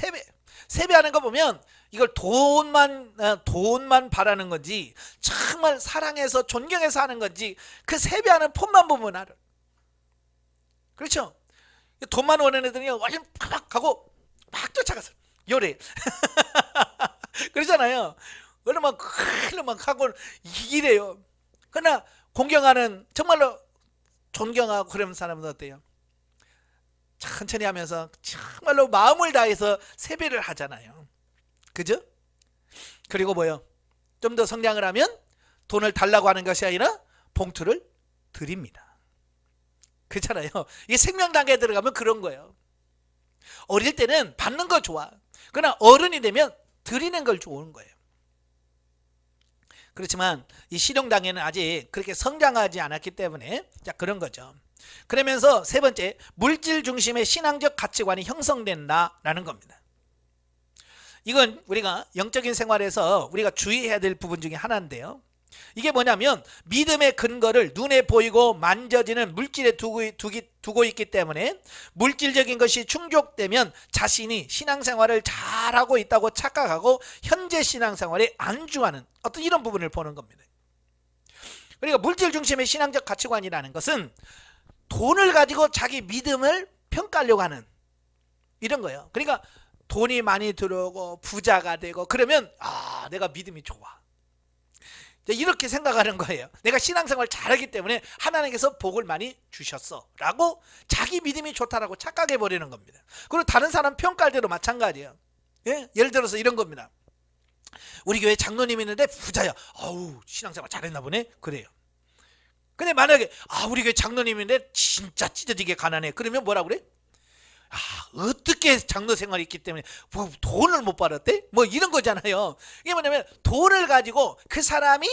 Speaker 1: 세배하는 거 보면 이걸 돈만 바라는 건지 정말 사랑해서 존경해서 하는 건지 그 세배하는 폼만 보면 알아. 그렇죠? 돈만 원하는 애들이 얼른 팍 가고 막 쫓아가서 요래. 그러잖아요. 얼른 막 하고 이래요. 그러나 공경하는, 정말로 존경하고 그런 사람은 어때요? 천천히 하면서 정말로 마음을 다해서 세배를 하잖아요. 그죠? 그리고 뭐요? 좀 더 성장을 하면 돈을 달라고 하는 것이 아니라 봉투를 드립니다. 그렇잖아요. 이게 생명 단계에 들어가면 그런 거예요. 어릴 때는 받는 거 좋아. 그러나 어른이 되면 드리는 걸 좋은 거예요. 그렇지만 이 실용 단계는 아직 그렇게 성장하지 않았기 때문에 자, 그런 거죠. 그러면서 세 번째, 물질 중심의 신앙적 가치관이 형성된다라는 겁니다. 이건 우리가 영적인 생활에서 우리가 주의해야 될 부분 중에 하나인데요. 이게 뭐냐면 믿음의 근거를 눈에 보이고 만져지는 물질에 두고 있기 때문에 물질적인 것이 충족되면 자신이 신앙생활을 잘하고 있다고 착각하고 현재 신앙생활에 안주하는 어떤 이런 부분을 보는 겁니다. 그러니까 물질 중심의 신앙적 가치관이라는 것은 돈을 가지고 자기 믿음을 평가하려고 하는 이런 거예요. 그러니까 돈이 많이 들어오고 부자가 되고 그러면 내가 믿음이 좋아, 이렇게 생각하는 거예요. 내가 신앙생활 잘하기 때문에 하나님께서 복을 많이 주셨어 라고 자기 믿음이 좋다라고 착각해 버리는 겁니다. 그리고 다른 사람 평가할 때도 마찬가지예요. 예? 예를 들어서 이런 겁니다. 우리 교회 장로님 있는데 부자야. 신앙생활 잘했나 보네. 그래요. 근데 만약에 우리 교회 장로님인데 진짜 찢어지게 가난해. 그러면 뭐라 그래? 어떻게 장로 생활이 있기 때문에 뭐 돈을 못 벌었대? 뭐 이런 거잖아요. 이게 뭐냐면 돈을 가지고 그 사람의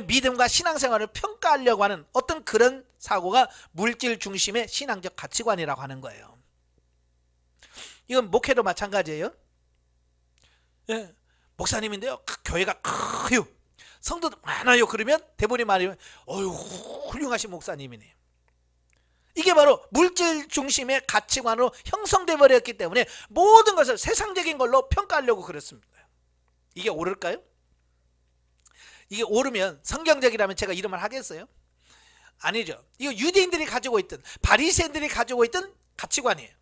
Speaker 1: 믿음과 신앙생활을 평가하려고 하는 어떤 그런 사고가 물질 중심의 신앙적 가치관이라고 하는 거예요. 이건 목회도 마찬가지예요. 예, 목사님인데요, 교회가 커요, 성도도 많아요. 그러면 대본이 말이면 훌륭하신 목사님이네. 이게 바로 물질 중심의 가치관으로 형성돼 버렸기 때문에 모든 것을 세상적인 걸로 평가하려고 그랬습니다. 이게 옳을까요? 이게 옳으면 성경적이라면 제가 이런 말 하겠어요? 아니죠. 이거 유대인들이 가지고 있던, 바리새인들이 가지고 있던 가치관이에요.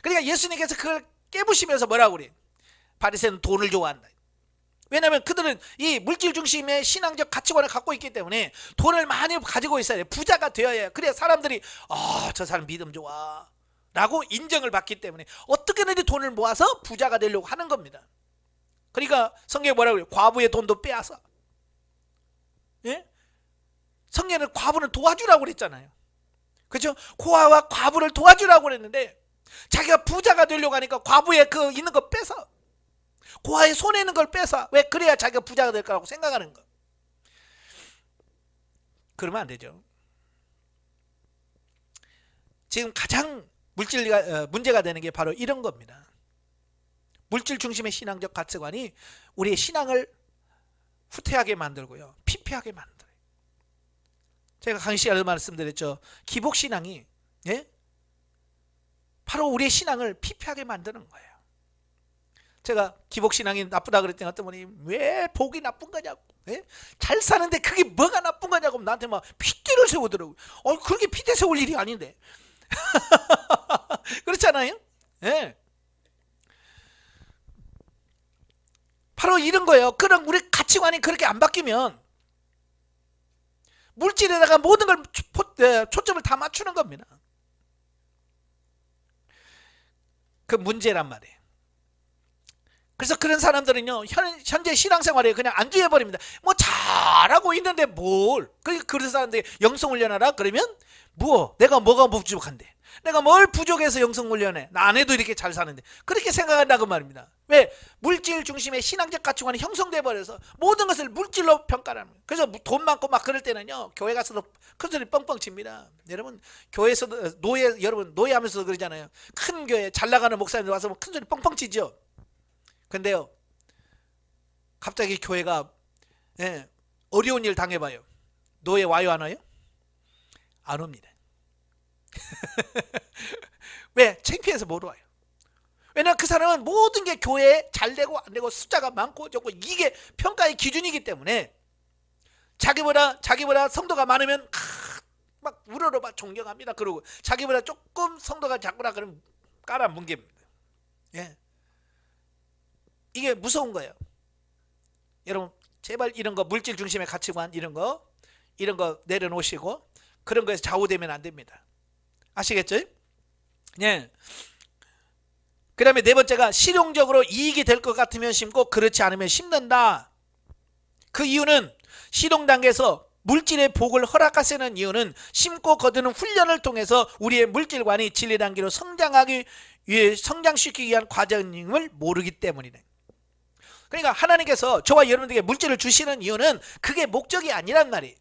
Speaker 1: 그러니까 예수님께서 그걸 깨부시면서 뭐라고 그래요? 바리새인은 돈을 좋아한다. 왜냐하면 그들은 이 물질 중심의 신앙적 가치관을 갖고 있기 때문에 돈을 많이 가지고 있어야 돼요. 부자가 되어야 해요. 그래야 사람들이 저 사람 믿음 좋아 라고 인정을 받기 때문에 어떻게든지 돈을 모아서 부자가 되려고 하는 겁니다. 그러니까 성경에 뭐라고 그래요? 과부의 돈도 빼앗아. 예? 성경에는 과부는 도와주라고 그랬잖아요. 그렇죠? 고아와 과부를 도와주라고 그랬는데 자기가 부자가 되려고 하니까 과부의 그 있는 거 뺏어, 고아의 손에 있는 걸 뺏어. 왜? 그래야 자기가 부자가 될 거라고 생각하는 거. 그러면 안 되죠. 지금 가장 문제가 되는 게 바로 이런 겁니다. 물질 중심의 신앙적 가치관이 우리의 신앙을 후퇴하게 만들고요, 피폐하게 만들어요. 제가 강의 시간에 말씀드렸죠. 기복신앙이 바로 우리의 신앙을 피폐하게 만드는 거예요. 제가 기복신앙이 나쁘다 그랬더니 어떤 분이 왜 복이 나쁜 거냐고, 잘 사는데 그게 뭐가 나쁜 거냐고 나한테 막 핏대를 세우더라고요. 그렇게 핏대 세울 일이 아닌데. 그렇잖아요. 바로 이런 거예요. 그럼 우리 가치관이 그렇게 안 바뀌면 물질에다가 모든 걸 초점을 다 맞추는 겁니다. 그 문제란 말이에요. 그래서 그런 사람들은요, 현재 신앙생활에 그냥 안주해버립니다. 뭐 잘하고 있는데 뭘, 그런 사람들이 영성훈련하라 그러면 내가 뭐가 부족한데, 내가 뭘 부족해서 영성훈련해, 나 안 해도 이렇게 잘 사는데, 그렇게 생각한다고 말입니다. 왜? 물질 중심의 신앙적 가치관이 형성돼 버려서 모든 것을 물질로 평가하는 거예요. 그래서 돈 많고 막 그럴 때는요, 교회 가서도 큰 소리 뻥뻥 칩니다. 여러분 교회에서도 노예하면서도 그러잖아요. 큰 교회 잘 나가는 목사님들 와서 큰 소리 뻥뻥 치죠. 근데요, 갑자기 교회가 어려운 일 당해봐요. 노예 와요, 안 와요? 안 옵니다. 왜? 창피해서 못 와요. 왜냐하면 그 사람은 모든 게 교회에 잘 되고 안 되고 숫자가 많고 적고 이게 평가의 기준이기 때문에 자기보다 성도가 많으면 막 우러러봐 존경합니다. 그러고 자기보다 조금 성도가 작구나 그러면 깔아 뭉갭니다. 이게 무서운 거예요. 여러분 제발 이런 거, 물질 중심의 가치관 이런 거 내려놓으시고 그런 거에서 좌우되면 안 됩니다. 아시겠죠? 그 다음에 네 번째가 실용적으로 이익이 될 것 같으면 심고 그렇지 않으면 심는다. 그 이유는 실용 단계에서 물질의 복을 허락하시는 이유는 심고 거두는 훈련을 통해서 우리의 물질관이 진리 단계로 성장시키기 위한 과정임을 모르기 때문이네. 그러니까 하나님께서 저와 여러분들에게 물질을 주시는 이유는 그게 목적이 아니란 말이에요.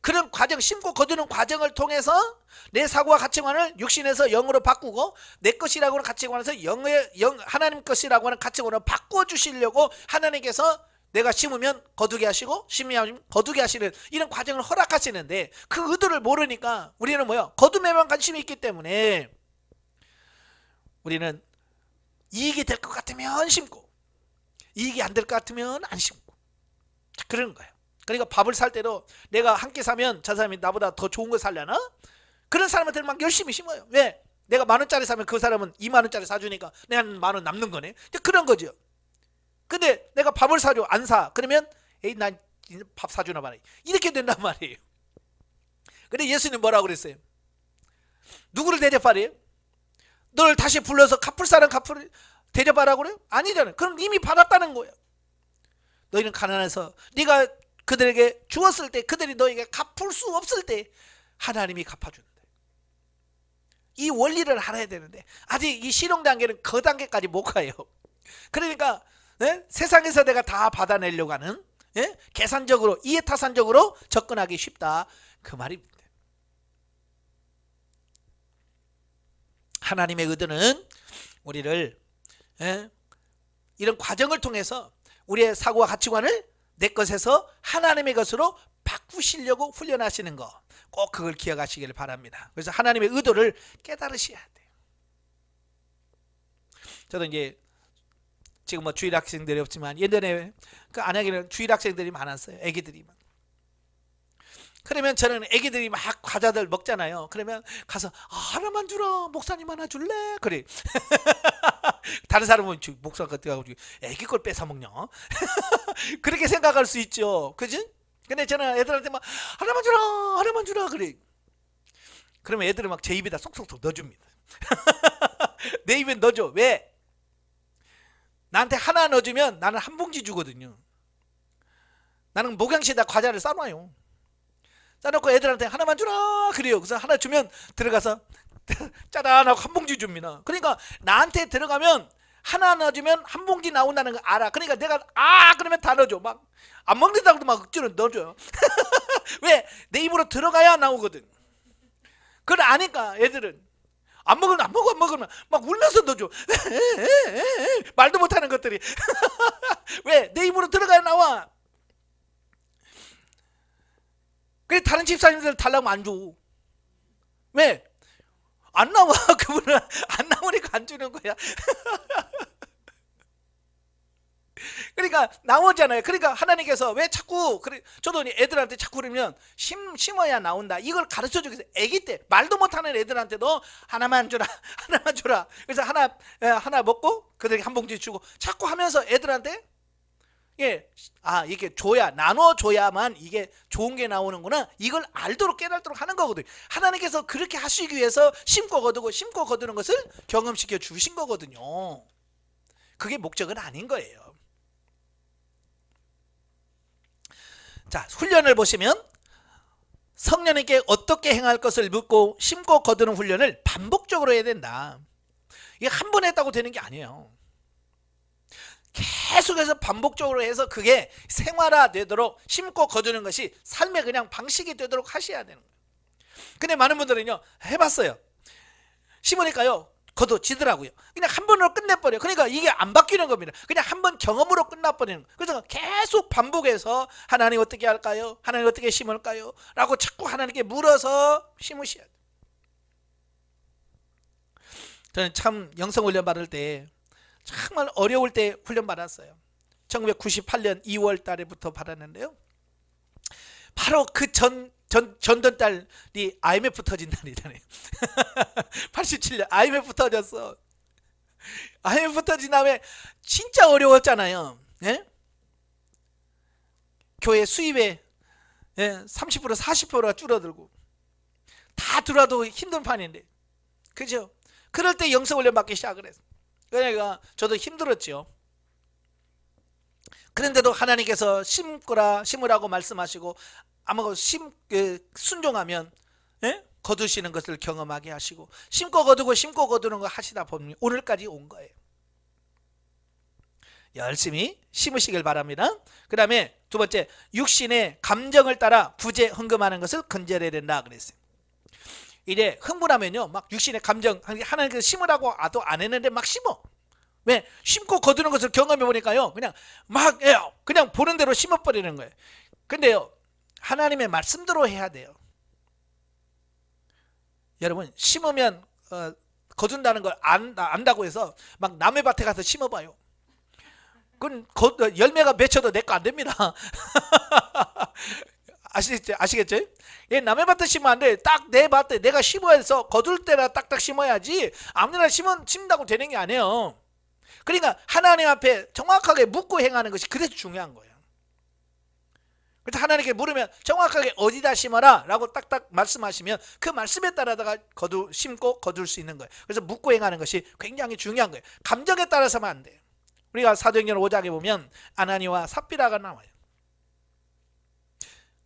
Speaker 1: 그런 과정, 심고 거두는 과정을 통해서 내 사고와 가치관을 육신에서 영으로 바꾸고 내 것이라고 하는 가치관에서 하나님 것이라고 하는 가치관으로 바꿔주시려고 하나님께서 내가 심으면 거두게 하시고 심으면 거두게 하시는 이런 과정을 허락하시는데 그 의도를 모르니까 우리는 뭐요? 거둠에만 관심이 있기 때문에 우리는 이익이 될 것 같으면 심고 이익이 안 될 것 같으면 안 심고 그러는 거예요. 그러니까 밥을 살 때도 내가 한 끼 사면 저 사람이 나보다 더 좋은 거 살려나? 그런 사람한테는 막 열심히 심어요. 왜? 내가 10,000원짜리 사면 그 사람은 20,000원짜리 사주니까 내가 10,000원 남는 거네. 그런 거죠. 근데 내가 밥을 사줘 안 사. 그러면 에이 난 밥 사주나 봐라. 이렇게 된단 말이에요. 근데 예수님 뭐라고 그랬어요? 누구를 대접하래요? 널 다시 불러서 갚을 사람 갚을 대접하라고 그래요? 아니잖아요. 그럼 이미 받았다는 거예요. 너희는 가난해서 네가 그들에게 주었을 때 그들이 너에게 갚을 수 없을 때 하나님이 갚아준다. 이 원리를 알아야 되는데 아직 이 실용 단계는 그 단계까지 못 가요. 그러니까 세상에서 내가 다 받아내려고 하는 계산적으로 이해타산적으로 접근하기 쉽다 그 말입니다. 하나님의 의도는 우리를 이런 과정을 통해서 우리의 사고와 가치관을 내 것에서 하나님의 것으로 바꾸시려고 훈련하시는 거 꼭 그걸 기억하시기를 바랍니다. 그래서 하나님의 의도를 깨달으셔야 돼요. 저도 이제 지금 뭐 주일 학생들이 없지만 예전에 그 안양에는 주일 학생들이 많았어요. 애기들이 막. 그러면 저는 애기들이 막 과자들 먹잖아요. 그러면 가서 하나만 주라 목사님 하나 줄래? 그래. 다른 사람은 목사 같은 거 가지고 애기 걸 뺏어 먹냐? 그렇게 생각할 수 있죠. 그지? 근데 저는 애들한테 막 하나만 주라 그래. 그러면 애들은 막 제 입에다 쏙쏙쏙 넣어줍니다. 내 입에 넣어줘. 왜? 나한테 하나 넣어주면 나는 한 봉지 주거든요. 나는 목양시에다 과자를 싸놔요. 싸놓고 애들한테 하나만 주라 그래요. 그래서 하나 주면 들어가서 짜란 하고 한 봉지 줍니다. 그러니까 나한테 들어가면 하나 넣어주면 한 봉지 나온다는 거 알아. 그러니까 내가 그러면 다 넣어줘. 막 안 먹는다고도 막 억지로 넣어줘요. 왜? 내 입으로 들어가야 나오거든. 그걸 아니까 애들은 안 먹으면 막 울면서 넣어줘. 말도 못하는 것들이. 왜? 내 입으로 들어가야 나와. 그래 다른 집사님들 달라고 안 줘. 왜? 안 나와. 그분은 안 나오니까 안 주는 거야. 그러니까 나오잖아요. 그러니까 하나님께서 왜 자꾸 그래 저도 애들한테 자꾸 그러면 심어야 나온다. 이걸 가르쳐 주기 위해서 애기 때 말도 못하는 애들한테도 하나만 주라. 하나만 주라. 그래서 하나 먹고 그들에게 한 봉지 주고 자꾸 하면서 애들한테 이게 줘야 나눠줘야만 이게 좋은 게 나오는구나. 이걸 알도록 깨닫도록 하는 거거든요. 하나님께서 그렇게 하시기 위해서 심고 거두고 심고 거두는 것을 경험시켜 주신 거거든요. 그게 목적은 아닌 거예요. 자, 훈련을 보시면 성령님께 어떻게 행할 것을 묻고 심고 거두는 훈련을 반복적으로 해야 된다. 이게 한 번 했다고 되는 게 아니에요. 계속해서 반복적으로 해서 그게 생활화되도록 심고 거두는 것이 삶의 그냥 방식이 되도록 하셔야 되는 거예요. 근데 많은 분들은요 해봤어요. 심으니까요 거둬지더라고요. 그냥 한 번으로 끝내버려요. 그러니까 이게 안 바뀌는 겁니다. 그냥 한 번 경험으로 끝나버리는 거예요. 그래서 계속 반복해서 하나님 어떻게 할까요? 하나님 어떻게 심을까요? 라고 자꾸 하나님께 물어서 심으셔야 돼요. 저는 참 영성훈련 받을 때 정말 어려울 때 훈련 받았어요. 1998년 2월 달에부터 받았는데요. 바로 그 전달이 IMF 터진 날이잖아요. 87년 IMF 터졌어. IMF 터진 다음에 진짜 어려웠잖아요. 예? 교회 수입에 30% 40%가 줄어들고 다 들어와도 힘든 판인데 그죠? 그럴 때 영성훈련 받기 시작을 했어요. 그러니까 저도 힘들었죠. 그런데도 하나님께서 심으라고 말씀하시고 아마 순종하면 거두시는 것을 경험하게 하시고 심고 거두고 심고 거두는 거 하시다 보면 오늘까지 온 거예요. 열심히 심으시길 바랍니다. 그 다음에 두 번째, 육신의 감정을 따라 부재 흥금하는 것을 건절해야 된다 그랬어요. 이제 흥분하면요 막 육신의 감정 하나님께서 심으라고 안 했는데 막 심어. 왜? 심고 거두는 것을 경험해 보니까요, 그냥 막 그냥 보는 대로 심어버리는 거예요. 근데요, 하나님의 말씀대로 해야 돼요. 여러분, 심으면 거둔다는 걸 안다고 해서 막 남의 밭에 가서 심어봐요. 그건 열매가 맺혀도 내 거 안 됩니다. 아시겠죠? 예, 남의 밭에 심으면 안 돼. 딱 내 밭에 내가 심어야 해서 거둘 때나 딱딱 심어야지, 아무나 심는다고 되는 게 아니에요. 그러니까 하나님 앞에 정확하게 묻고 행하는 것이 그래서 중요한 거예요. 그래서 하나님께 물으면 정확하게 어디다 심어라 라고 딱딱 말씀하시면 그 말씀에 따라다가 심고 거둘 수 있는 거예요. 그래서 묻고 행하는 것이 굉장히 중요한 거예요. 감정에 따라서만 안 돼요. 우리가 사도행전 5장에 보면 아나니와 삽비라가 나와요.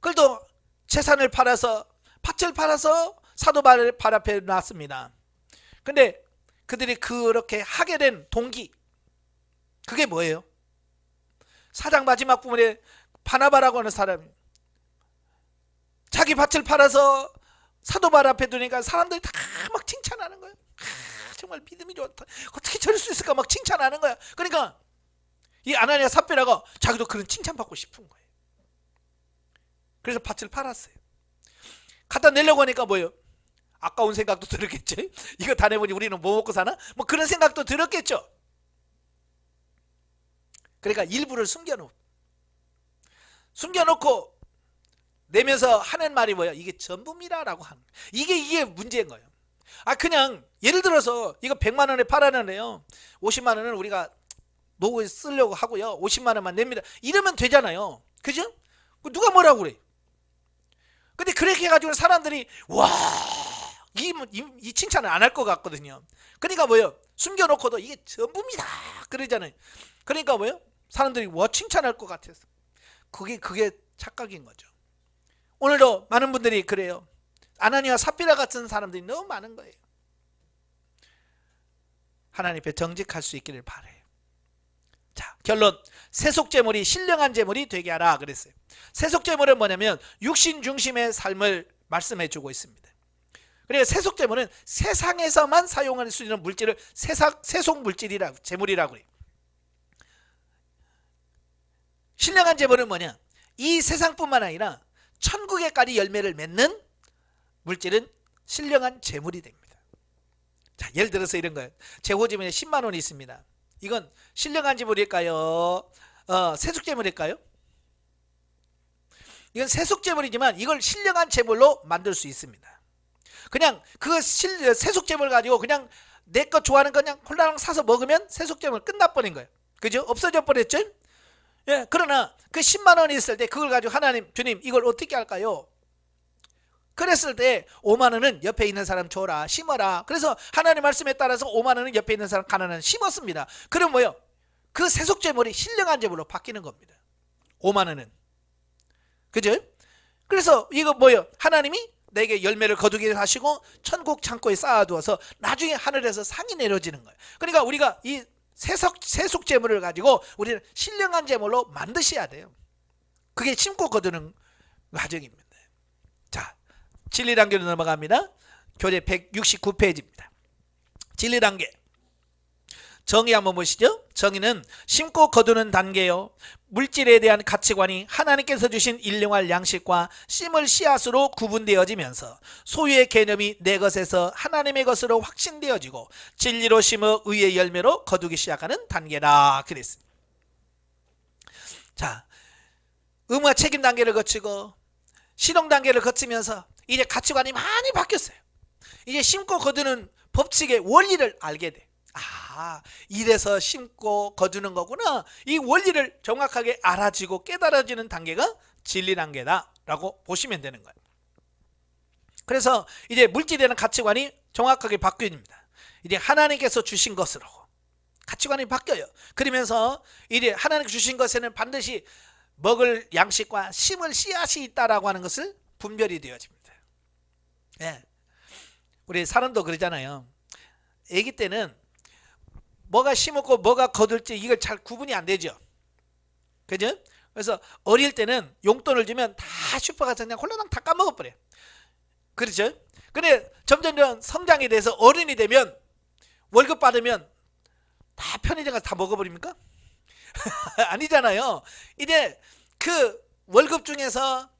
Speaker 1: 그들도 재산을 팔아서, 밭을 팔아서 사도 발 앞에 놨습니다. 근데 그들이 그렇게 하게 된 동기, 그게 뭐예요? 4장 마지막 부분에 바나바라고 하는 사람이 자기 밭을 팔아서 사도 발 앞에 두니까 사람들이 다 막 칭찬하는 거예요. 정말 믿음이 좋다, 어떻게 저럴 수 있을까, 막 칭찬하는 거야. 그러니까 이 아나니아 삽비라가 자기도 그런 칭찬받고 싶은 거예요. 그래서 밭을 팔았어요. 갖다 내려고 하니까 뭐예요? 아까운 생각도 들었겠죠. 이거 다 내보니 우리는 뭐 먹고 사나? 뭐 그런 생각도 들었겠죠. 그러니까 일부를 숨겨놓고 내면서 하는 말이 뭐예요? 이게 전부입니다라고 하는, 이게 문제인 거예요. 그냥 예를 들어서 이거 100만 원에 팔았는데요, 50만 원은 우리가 노후에 쓰려고 하고요, 50만 원만 냅니다, 이러면 되잖아요. 그죠? 누가 뭐라고 그래? 근데 그렇게 해가지고 사람들이 와, 이 칭찬을 안 할 것 같거든요. 그러니까 뭐예요? 숨겨놓고도 이게 전부입니다 그러잖아요. 그러니까 뭐예요? 사람들이 와, 칭찬할 것 같아서. 그게 착각인 거죠. 오늘도 많은 분들이 그래요. 아나니와 삽비라 같은 사람들이 너무 많은 거예요. 하나님 앞에 정직할 수 있기를 바라요. 자, 결론. 세속제물이 신령한 제물이 되게 하라 그랬어요. 세속제물은 뭐냐면 육신 중심의 삶을 말씀해 주고 있습니다. 그래서 세속제물은 세상에서만 사용할 수 있는 물질을 세속물질이라고, 제물이라고 그래요. 신령한 제물은 뭐냐? 이 세상뿐만 아니라 천국에까지 열매를 맺는 물질은 신령한 제물이 됩니다. 자, 예를 들어서 이런 거예요. 제호지문에 10만 원이 있습니다. 이건 신령한 제물일까요? 세속제물일까요? 이건 세속제물이지만 이걸 신령한 제물로 만들 수 있습니다. 그냥 그 세속제물 가지고 그냥 내 거 좋아하는 거 그냥 홀라당 사서 먹으면 세속제물 끝나버린 거예요. 그죠? 없어져 버렸죠? 예, 그러나 그 10만 원이 있을 때 그걸 가지고 하나님, 주님 이걸 어떻게 할까요? 그랬을 때 5만 원은 옆에 있는 사람 줘라, 심어라. 그래서 하나님 말씀에 따라서 5만 원은 옆에 있는 사람 가난한 심었습니다. 그럼 뭐요? 그 세속제물이 신령한 제물로 바뀌는 겁니다. 5만 원은. 그죠? 그래서 이거 뭐요? 하나님이 내게 열매를 거두게 하시고 천국 창고에 쌓아두어서 나중에 하늘에서 상이 내려지는 거예요. 그러니까 우리가 이 세속 제물을 가지고 우리는 신령한 제물로 만드셔야 돼요. 그게 심고 거두는 과정입니다. 자, 진리 단계로 넘어갑니다. 교재 169페이지입니다. 진리 단계. 정의 한번 보시죠. 정의는 심고 거두는 단계요, 물질에 대한 가치관이 하나님께서 주신 일용할 양식과 심을 씨앗으로 구분되어지면서 소유의 개념이 내 것에서 하나님의 것으로 확신되어지고 진리로 심어 의의 열매로 거두기 시작하는 단계다 그랬습니다. 자, 의무와 책임 단계를 거치고 실용 단계를 거치면서 이제 가치관이 많이 바뀌었어요. 이제 심고 거두는 법칙의 원리를 알게 돼. 이래서 심고 거두는 거구나. 이 원리를 정확하게 알아지고 깨달아지는 단계가 진리 단계다 라고 보시면 되는 거예요. 그래서 이제 물질에 대한 가치관이 정확하게 바뀝니다. 이제 하나님께서 주신 것으로 가치관이 바뀌어요. 그러면서 이제 하나님께서 주신 것에는 반드시 먹을 양식과 심을 씨앗이 있다라고 하는 것을 분별이 되어집니다. 예. 우리 사람도 그러잖아요. 아기 때는 뭐가 심었고 뭐가 거둘지 이걸 잘 구분이 안 되죠. 그죠? 그래서 어릴 때는 용돈을 주면 다 슈퍼 가서 그냥 홀라당 다 까먹어버려요. 그렇죠? 근데 점점 성장이 돼서 어른이 되면 월급 받으면 다 편의점 가서 다 먹어버립니까? 아니잖아요. 이제 그 월급 중에서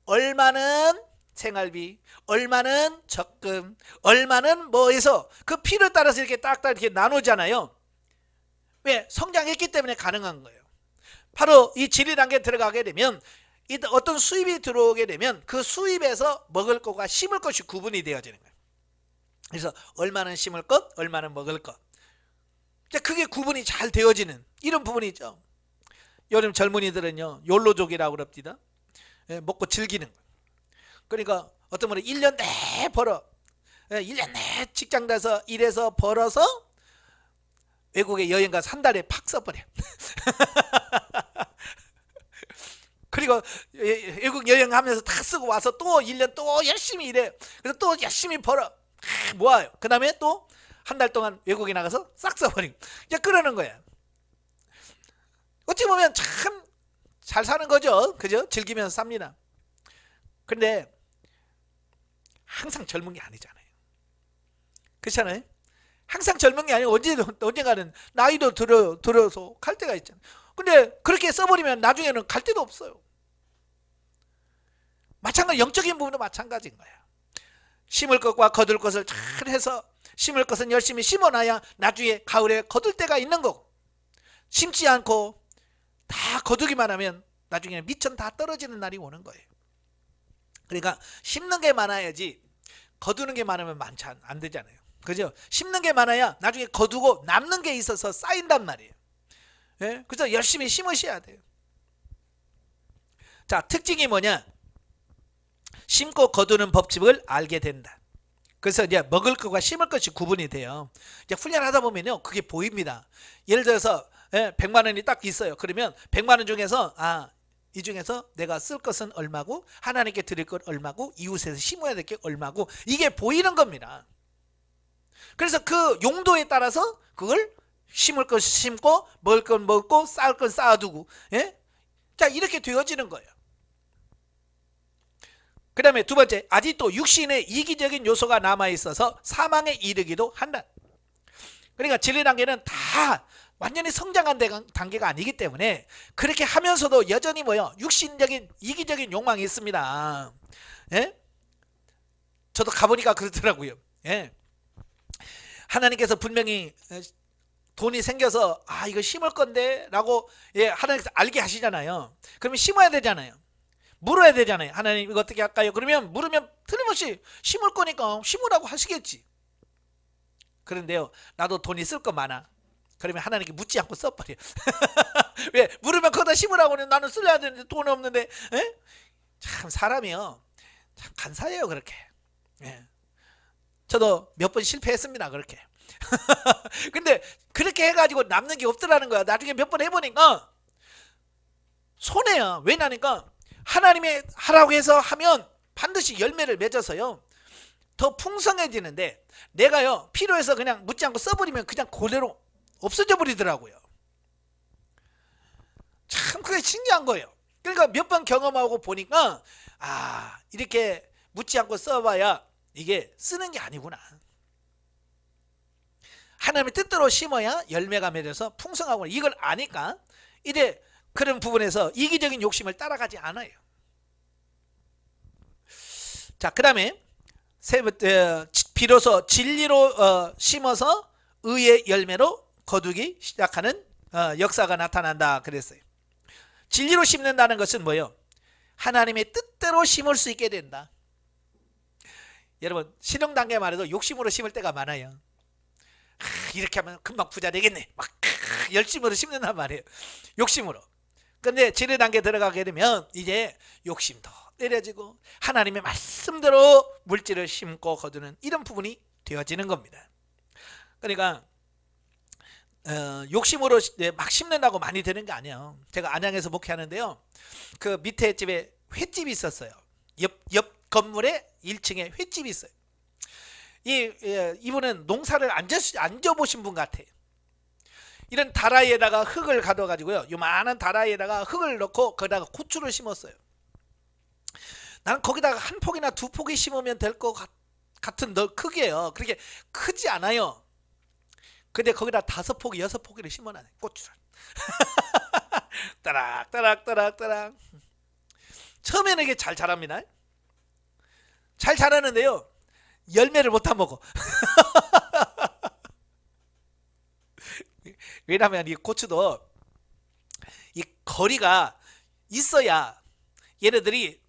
Speaker 1: 얼마는 생활비, 얼마는 적금, 얼마는 뭐 해서 그 필요에 따라서 이렇게 딱딱 이렇게 나누잖아요. 왜? 성장했기 때문에 가능한 거예요. 바로 이 진리 단계에 들어가게 되면 어떤 수입이 들어오게 되면 그 수입에서 먹을 것과 심을 것이 구분이 되어지는 거예요. 그래서 얼마는 심을 것, 얼마는 먹을 것. 그게 구분이 잘 되어지는 이런 부분이죠. 요즘 젊은이들은요, 욜로족이라고 그럽니다. 먹고 즐기는 거예요. 그러니까 어떤 분은 1년 내 벌어, 1년 내 직장 가서 일해서 벌어서 외국에 여행 가서 한 달에 팍 써버려. 그리고 외국 여행하면서 다 쓰고 와서 또 1년 또 열심히 일해. 그래서 또 열심히 벌어 모아요. 그 다음에 또 한 달 동안 외국에 나가서 싹 써버리고 이제 그러는 거야. 어찌 보면 참 잘 사는 거죠. 그죠? 즐기면서 삽니다. 근데 항상 젊은 게 아니잖아요. 그렇잖아요. 항상 젊은 게 아니고 언젠가는 나이도 들어서 갈 때가 있잖아요. 근데 그렇게 써버리면 나중에는 갈 데도 없어요. 마찬가지, 영적인 부분도 마찬가지인 거예요. 심을 것과 거둘 것을 잘 해서 심을 것은 열심히 심어놔야 나중에 가을에 거둘 때가 있는 거고, 심지 않고 다 거두기만 하면 나중에 미천 다 떨어지는 날이 오는 거예요. 그러니까 심는 게 많아야지 거두는 게 많으면 많지 안 되잖아요. 그죠? 심는 게 많아야 나중에 거두고 남는 게 있어서 쌓인단 말이에요. 예? 그래서 열심히 심으셔야 돼요. 자, 특징이 뭐냐? 심고 거두는 법칙을 알게 된다. 그래서 이제 먹을 것과 심을 것이 구분이 돼요. 이제 훈련하다 보면요, 그게 보입니다. 예를 들어서 100만 원이 딱 있어요. 그러면 100만 원 중에서 이 중에서 내가 쓸 것은 얼마고, 하나님께 드릴 것 얼마고, 이웃에서 심어야 될 게 얼마고, 이게 보이는 겁니다. 그래서 그 용도에 따라서 그걸 심을 것 심고, 먹을 건 먹고, 쌓을 건 쌓아두고, 자, 이렇게 되어지는 거예요. 그 다음에 두 번째, 아직도 육신의 이기적인 요소가 남아있어서 사망에 이르기도 한다. 그러니까 진리 단계는 다 완전히 성장한 단계가 아니기 때문에 그렇게 하면서도 여전히 육신적인 이기적인 욕망이 있습니다. 저도 가보니까 그렇더라고요. 하나님께서 분명히 돈이 생겨서 이거 심을 건데 라고 하나님께서 알게 하시잖아요. 그러면 심어야 되잖아요. 물어야 되잖아요. 하나님 이거 어떻게 할까요? 그러면 물으면 틀림없이 심을 거니까 심으라고 하시겠지. 그런데요, 나도 돈이 쓸 거 많아. 그러면 하나님께 묻지 않고 써버려. 왜? 물으면 거기다 심으라고 하면 나는 쓸려야 되는데 돈이 없는데. 참 사람이요, 참 간사해요 그렇게. 저도 몇 번 실패했습니다 그렇게. 근데 그렇게 해가지고 남는 게 없더라는 거야. 나중에 몇 번 해보니까 손해야. 왜냐니까 하나님의 하라고 해서 하면 반드시 열매를 맺어서요 더 풍성해지는데, 내가요 필요해서 그냥 묻지 않고 써버리면 그냥 그대로 없어져 버리더라고요. 참 그게 신기한 거예요. 그러니까 몇 번 경험하고 보니까 이렇게 묻지 않고 써봐야 이게 쓰는 게 아니구나. 하나님의 뜻대로 심어야 열매가 맺어서 풍성하구나. 이걸 아니까 이제 그런 부분에서 이기적인 욕심을 따라가지 않아요. 자, 그 다음에 비로소 진리로 심어서 의의 열매로 거두기 시작하는 역사가 나타난다 그랬어요. 진리로 심는다는 것은 뭐예요? 하나님의 뜻대로 심을 수 있게 된다. 여러분, 신앙 단계만 해도 욕심으로 심을 때가 많아요. 이렇게 하면 금방 부자 되겠네, 막 열심으로 심는단 말이에요. 욕심으로. 근데 진리 단계 들어가게 되면 이제 욕심도 내려지고 하나님의 말씀대로 물질을 심고 거두는 이런 부분이 되어지는 겁니다. 그러니까 욕심으로 막 심는다고 많이 되는 게 아니에요. 제가 안양에서 목회하는데요, 그 밑에 집에 횟집이 있었어요. 옆 건물에 1층에 횟집이 있어요. 이분은 농사를 안 져보신 분 같아요. 이런 다라이에다가 흙을 가둬가지고요, 요만한 다라이에다가 흙을 넣고 거기다가 고추를 심었어요. 나는 거기다가 한 폭이나 두 폭이 심으면 될 것 같은 크기예요. 그렇게 크지 않아요. 근데 거기다 5포기 6포기를 심어놔 고추를. 따락따락따락따락. 처음에는 이게 잘 자랍니다. 잘 자라는데요, 열매를 못 타먹어. 왜냐하면 이 고추도 이 거리가 있어야 얘네들이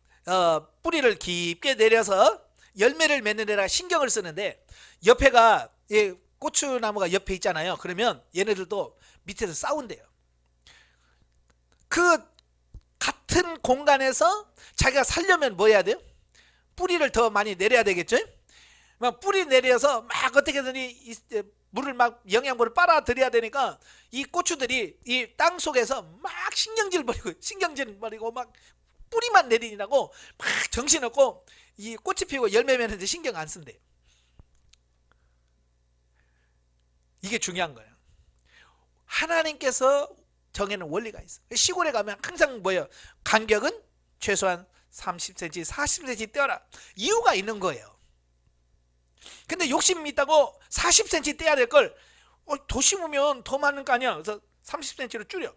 Speaker 1: 뿌리를 깊게 내려서 열매를 맺는 데라 신경을 쓰는데, 옆에가 고추나무가 옆에 있잖아요. 그러면 얘네들도 밑에서 싸운대요. 그 같은 공간에서 자기가 살려면 뭐 해야 돼요? 뿌리를 더 많이 내려야 되겠죠. 막 뿌리 내려서 막 어떻게든 물을 막 영양분을 빨아들여야 되니까 이 고추들이 이 땅 속에서 막 신경질 버리고 막 뿌리만 내리라고 막 정신없고 이 꽃이 피고 열매 맺는데 신경 안 쓴대요. 이게 중요한 거예요. 하나님께서 정해놓은 원리가 있어. 시골에 가면 항상 뭐예요? 간격은 최소한 30cm, 40cm 떼어라. 이유가 있는 거예요. 근데 욕심이 있다고 40cm 떼야 될 걸 더 심으면 더 많은 거 아니야. 그래서 30cm로 줄여.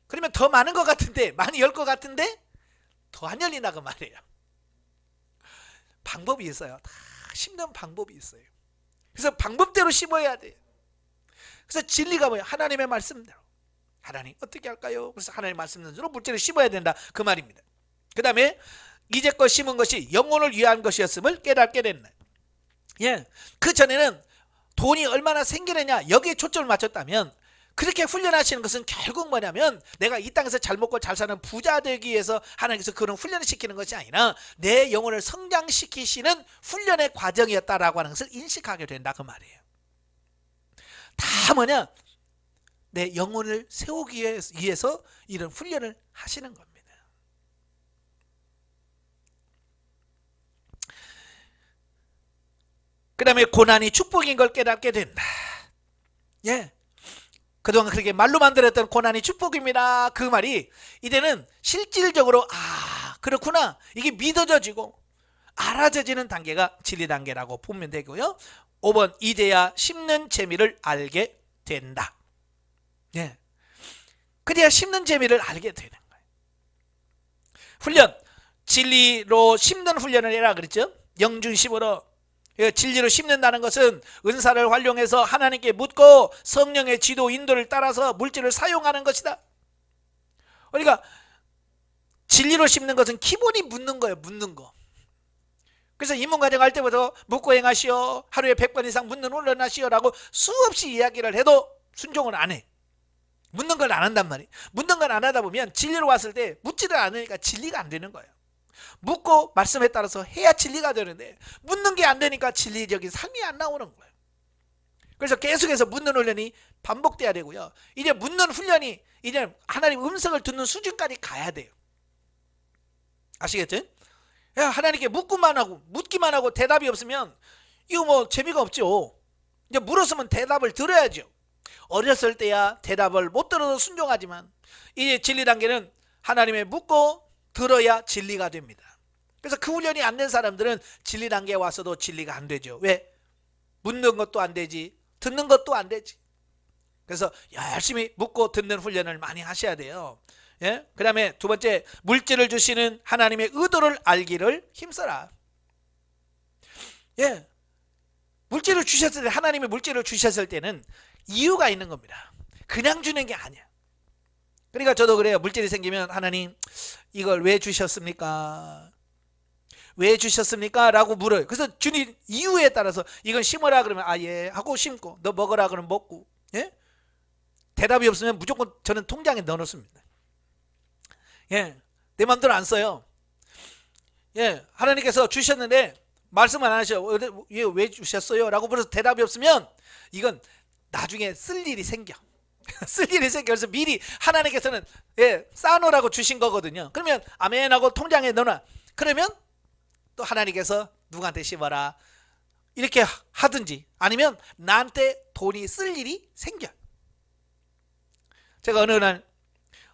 Speaker 1: 그러면 더 많은 것 같은데, 많이 열 것 같은데 더 안 열리나 그 말이에요. 방법이 있어요. 다 심는 방법이 있어요. 그래서 방법대로 심어야 돼요. 그래서 진리가 뭐예요? 하나님의 말씀대로. 하나님 어떻게 할까요? 그래서 하나님 말씀대로 물질을 심어야 된다 그 말입니다. 그 다음에 이제껏 심은 것이 영혼을 위한 것이었음을 깨닫게 됐네. 예, 그 전에는 돈이 얼마나 생기느냐 여기에 초점을 맞췄다면, 그렇게 훈련하시는 것은 결국 뭐냐면 내가 이 땅에서 잘 먹고 잘 사는 부자 되기 위해서 하나님께서 그런 훈련을 시키는 것이 아니라 내 영혼을 성장시키시는 훈련의 과정이었다라고 하는 것을 인식하게 된다 그 말이에요. 다 뭐냐? 내 영혼을 세우기 위해서 이런 훈련을 하시는 겁니다. 그 다음에 고난이 축복인 걸 깨닫게 된다. 예. 그동안 그렇게 말로만 들었던 고난이 축복입니다. 그 말이 이제는 실질적으로 그렇구나. 이게 믿어져지고 알아져지는 단계가 진리 단계라고 보면 되고요. 5번 이제야 심는 재미를 알게 된다. 예. 그래야 심는 재미를 알게 되는 거예요. 훈련, 진리로 심는 훈련을 해라 그랬죠. 영중심으로. 진리로 심는다는 것은 은사를 활용해서 하나님께 묻고 성령의 지도 인도를 따라서 물질을 사용하는 것이다. 그러니까 진리로 심는 것은 기본이 묻는 거예요. 묻는 거. 그래서 입문과정 할 때부터 묻고 행하시오, 하루에 100번 이상 묻는 훈련하시오 라고 수없이 이야기를 해도 순종을 안 해. 묻는 걸 안 한단 말이에요. 묻는 걸 안 하다 보면 진리로 왔을 때 묻지를 않으니까 진리가 안 되는 거예요. 묻고 말씀에 따라서 해야 진리가 되는데 묻는 게 안 되니까 진리적인 삶이 안 나오는 거예요. 그래서 계속해서 묻는 훈련이 반복돼야 되고요. 이제 묻는 훈련이 이제 하나님 음성을 듣는 수준까지 가야 돼요. 아시겠죠? 하나님께 묻기만 하고 대답이 없으면 이거 뭐 재미가 없죠. 이제 물었으면 대답을 들어야죠. 어렸을 때야 대답을 못 들어도 순종하지만 이제 진리 단계는 하나님의 묻고 들어야 진리가 됩니다. 그래서 그 훈련이 안 된 사람들은 진리 단계에 와서도 진리가 안 되죠. 왜? 묻는 것도 안 되지, 듣는 것도 안 되지. 그래서 열심히 묻고 듣는 훈련을 많이 하셔야 돼요. 예? 그 다음에 두 번째, 물질을 주시는 하나님의 의도를 알기를 힘써라. 예. 물질을 주셨을 때, 하나님의 물질을 주셨을 때는 이유가 있는 겁니다. 그냥 주는 게 아니야. 그러니까 저도 그래요. 물질이 생기면 하나님 이걸 왜 주셨습니까? 왜 주셨습니까? 라고 물어요. 그래서 주님 이유에 따라서 이건 심어라 그러면 예 하고 심고, 너 먹어라 그러면 먹고. 예? 대답이 없으면 무조건 저는 통장에 넣어놓습니다. 예, 내 마음대로 안 써요. 예, 하나님께서 주셨는데 말씀을 안 하셔. 왜 주셨어요? 라고 물어서 대답이 없으면 이건 나중에 쓸 일이 생겨. 쓸 일이 생겨. 그래서 미리 하나님께서는 쌓아놓으라고 주신 거거든요. 그러면 아멘 하고 통장에 넣어놔. 그러면 또 하나님께서 누구한테 심어라 이렇게 하든지, 아니면 나한테 돈이 쓸 일이 생겨. 제가 어느 날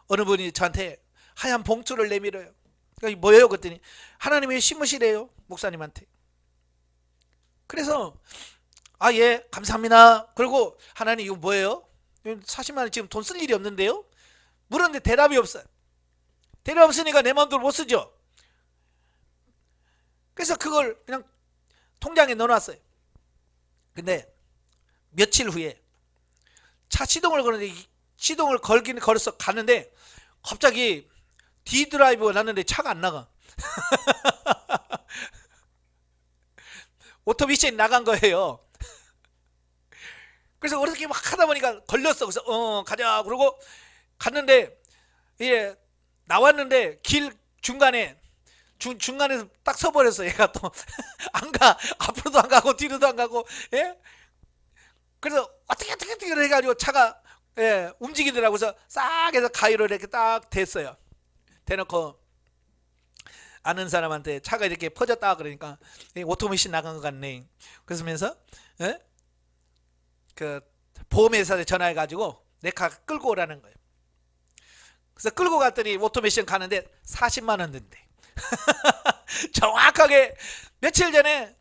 Speaker 1: 어느 분이 저한테 하얀 봉투를 내밀어요. 그러니까 뭐예요? 그랬더니 하나님이 심으시래요, 목사님한테. 그래서 아, 예, 감사합니다. 그리고 하나님 이거 뭐예요? 40만 원 지금 돈 쓸 일이 없는데요? 물었는데 대답이 없어요. 대답 없으니까 내 마음대로 못 쓰죠. 그래서 그걸 그냥 통장에 넣어놨어요. 근데 며칠 후에 차 시동을 거는데 시동을 걸긴 걸어서 갔는데 갑자기 D드라이브가 났는데 차가 안 나가. 오토미션이 나간 거예요. 그래서 어떻게 막 하다 보니까 걸렸어. 그래서 가자 그러고 갔는데 예 나왔는데 길 중간에 중간에서 딱 서버렸어. 얘가 또 안 가. 앞으로도 안 가고 뒤로도 안 가고. 예? 그래서 어떻게 해가지고 차가 예, 움직이더라고. 그래서 싹 해서 가위로 이렇게 딱 댔어요. 대놓고 아는 사람한테 차가 이렇게 퍼졌다 그러니까 오토미션 나간 것 같네. 그러면서 예? 그 보험회사에 전화해가지고 내 카 끌고 오라는 거예요. 그래서 끌고 갔더니 오토미션 가는데 40만 원 든대. 정확하게 며칠 전에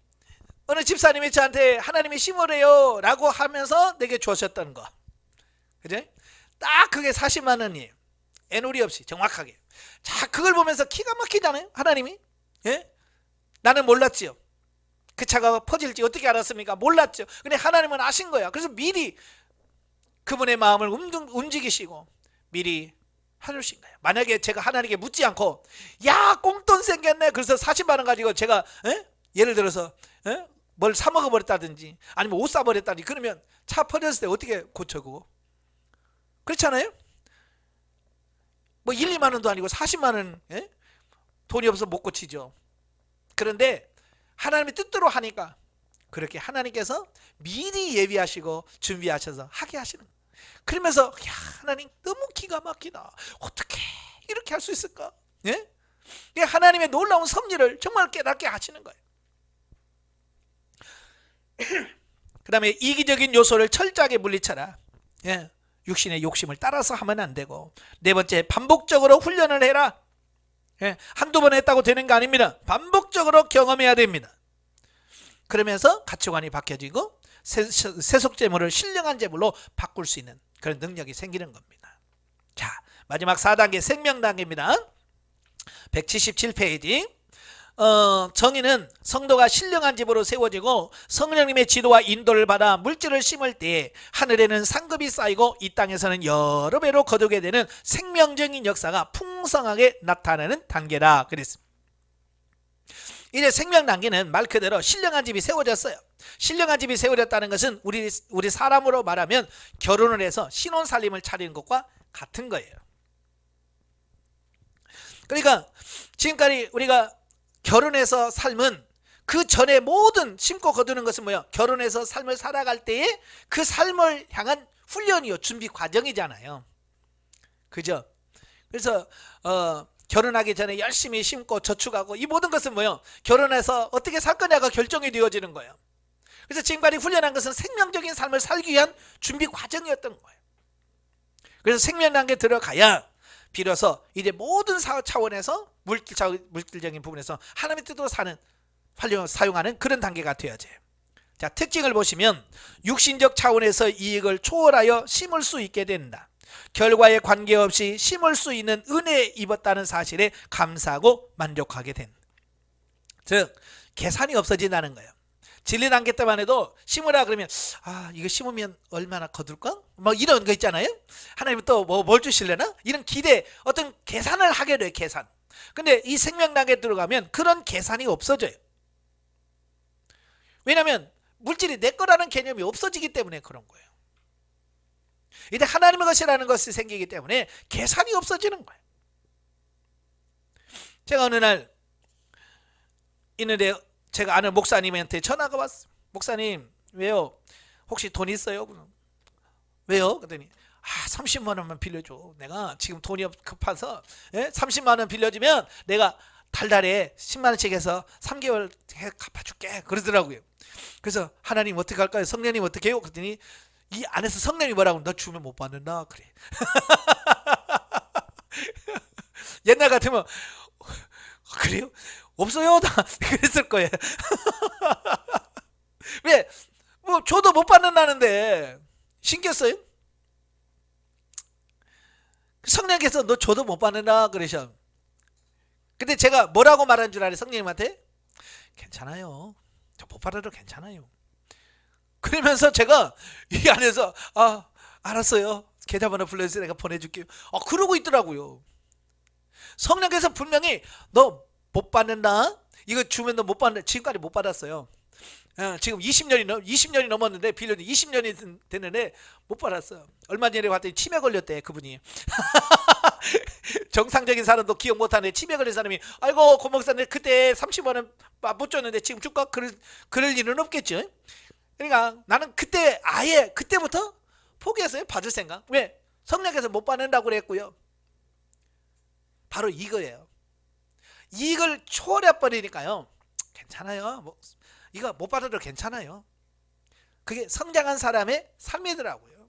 Speaker 1: 어느 집사님이 저한테 하나님이 심으래요 라고 하면서 내게 주셨던 거. 그죠? 딱 그게 40만 원이에요. 애누리 없이 정확하게. 자, 그걸 보면서 기가 막히잖아요. 하나님이. 예? 나는 몰랐지요. 그 차가 퍼질지 어떻게 알았습니까? 몰랐죠. 근데 하나님은 아신 거야. 그래서 미리 그분의 마음을 움직이시고 미리 해주신 거예요. 만약에 제가 하나님께 묻지 않고 야 꽁돈 생겼네 그래서 40만 원 가지고 제가 예를 들어서 뭘 사 먹어버렸다든지 아니면 옷 사버렸다든지 그러면 차 퍼졌을 때 어떻게 고쳐 그거? 그렇잖아요. 뭐 1, 2만 원도 아니고 40만 원 돈이 없어서 못 고치죠. 그런데 하나님의 뜻대로 하니까 그렇게 하나님께서 미리 예비하시고 준비하셔서 하게 하시는 거예요. 그러면서 야 하나님 너무 기가 막히다. 어떻게 이렇게 할 수 있을까? 예? 하나님의 놀라운 섭리를 정말 깨닫게 하시는 거예요. 그 다음에 이기적인 요소를 철저하게 물리쳐라. 예? 육신의 욕심을 따라서 하면 안 되고 네 번째 반복적으로 훈련을 해라. 예? 한두 번 했다고 되는 거 아닙니다. 반복적으로 경험해야 됩니다. 그러면서 가치관이 바뀌어지고 세속 재물을 신령한 재물로 바꿀 수 있는 그런 능력이 생기는 겁니다. 자, 마지막 4단계 생명 단계입니다. 177페이지. 정의는 성도가 신령한 집으로 세워지고 성령님의 지도와 인도를 받아 물질을 심을 때 하늘에는 상급이 쌓이고 이 땅에서는 여러 배로 거두게 되는 생명적인 역사가 풍성하게 나타나는 단계라 그랬습니다. 이제 생명 단계는 말 그대로 신령한 집이 세워졌어요. 신령한 집이 세워졌다는 것은 우리 사람으로 말하면 결혼을 해서 신혼 살림을 차리는 것과 같은 거예요. 그러니까 지금까지 우리가 결혼해서 삶은 그 전에 모든 심고 거두는 것은 뭐예요? 결혼해서 삶을 살아갈 때에 그 삶을 향한 훈련이요, 준비 과정이잖아요. 그죠? 그래서 결혼하기 전에 열심히 심고 저축하고 이 모든 것은 뭐예요? 결혼해서 어떻게 살 거냐가 결정이 되어지는 거예요. 그래서 지금까지 훈련한 것은 생명적인 삶을 살기 위한 준비 과정이었던 거예요. 그래서 생명 단계에 들어가야 비로소 이제 모든 차원에서 물질적인 부분에서 하나님의 뜻으로 사용하는 그런 단계가 되어져요. 자, 특징을 보시면 육신적 차원에서 이익을 초월하여 심을 수 있게 된다. 결과에 관계없이 심을 수 있는 은혜에 입었다는 사실에 감사하고 만족하게 된다. 즉 계산이 없어진다는 거예요. 진리 단계 때만 해도 심으라 그러면 이거 심으면 얼마나 거둘까? 뭐 이런 거 있잖아요. 하나님 또 뭘 주실려나? 이런 기대, 어떤 계산을 하게 돼요. 계산. 근데 이 생명 단계에 들어가면 그런 계산이 없어져요. 왜냐하면 물질이 내 거라는 개념이 없어지기 때문에 그런 거예요. 이제 하나님의 것이라는 것이 생기기 때문에 계산이 없어지는 거예요. 제가 어느 날 있는데 제가 아는 목사님한테 전화가 왔어요. 목사님 왜요? 혹시 돈 있어요? 왜요? 그랬더니 30만 원만 빌려줘. 내가 지금 돈이 급해서 30만 원 빌려주면 내가 달달에 10만 원씩 해서 3개월 갚아줄게 그러더라고요. 그래서 하나님 어떻게 할까요? 성령님 어떻게 해요? 그랬더니 이 안에서 성령이 뭐라고 너 주면 못 받는다 그래. 옛날 같으면 그래요? 없어요. 다 그랬을 거예요. 왜? 뭐 줘도 못 받는다는데 신겼어요? 성령께서 너 줘도 못 받는다 그러셔. 근데 제가 뭐라고 말한 줄 알아요? 성령님한테? 괜찮아요. 저 못 받아도 괜찮아요. 그러면서 제가 이 안에서 알았어요. 계좌번호 불러주세요. 내가 보내줄게요. 그러고 있더라고요. 성령께서 분명히 너 못 받는다. 이거 주면 너 못 받는다. 지금까지 못 받았어요. 지금 20년이 넘었는데 빌려도 20년이 됐는데 못 받았어요. 얼마 전에 봤더니 치매 걸렸대 그분이. 정상적인 사람도 기억 못하네. 치매 걸린 사람이 아이고 고목사님 그때 30만 원 못 줬는데 지금 줄까? 그럴 일은 없겠죠. 그러니까 나는 그때 아예 그때부터 포기했어요. 받을 생각. 왜? 성령께서 못 받는다고 그랬고요. 바로 이거예요. 이걸 초월해 버리니까요. 괜찮아요. 뭐 이거 못 받아도 괜찮아요. 그게 성장한 사람의 삶이더라고요.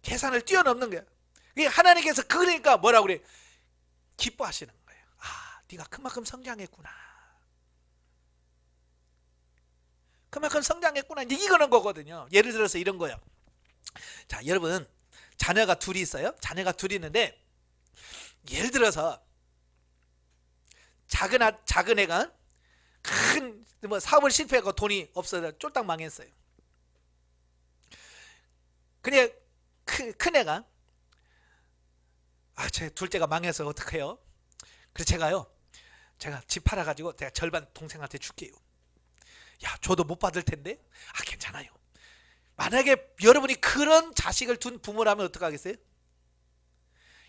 Speaker 1: 계산을 뛰어넘는 거예요. 하나님께서 그러니까 뭐라고 그래? 기뻐하시는 거예요. 네가 그만큼 성장했구나. 그만큼 성장했구나. 이제 이거는 거거든요. 예를 들어서 이런 거예요. 자, 여러분 자녀가 둘이 있어요. 자녀가 둘이 있는데 예를 들어서 작은 애가 큰 사업을 실패하고 돈이 없어서 쫄딱 망했어요. 근데 큰 애가 제 둘째가 망해서 어떡해요? 그래서 제가 집 팔아가지고 내가 절반 동생한테 줄게요. 야, 줘도 못 받을 텐데. 괜찮아요. 만약에 여러분이 그런 자식을 둔 부모라면 어떡하겠어요?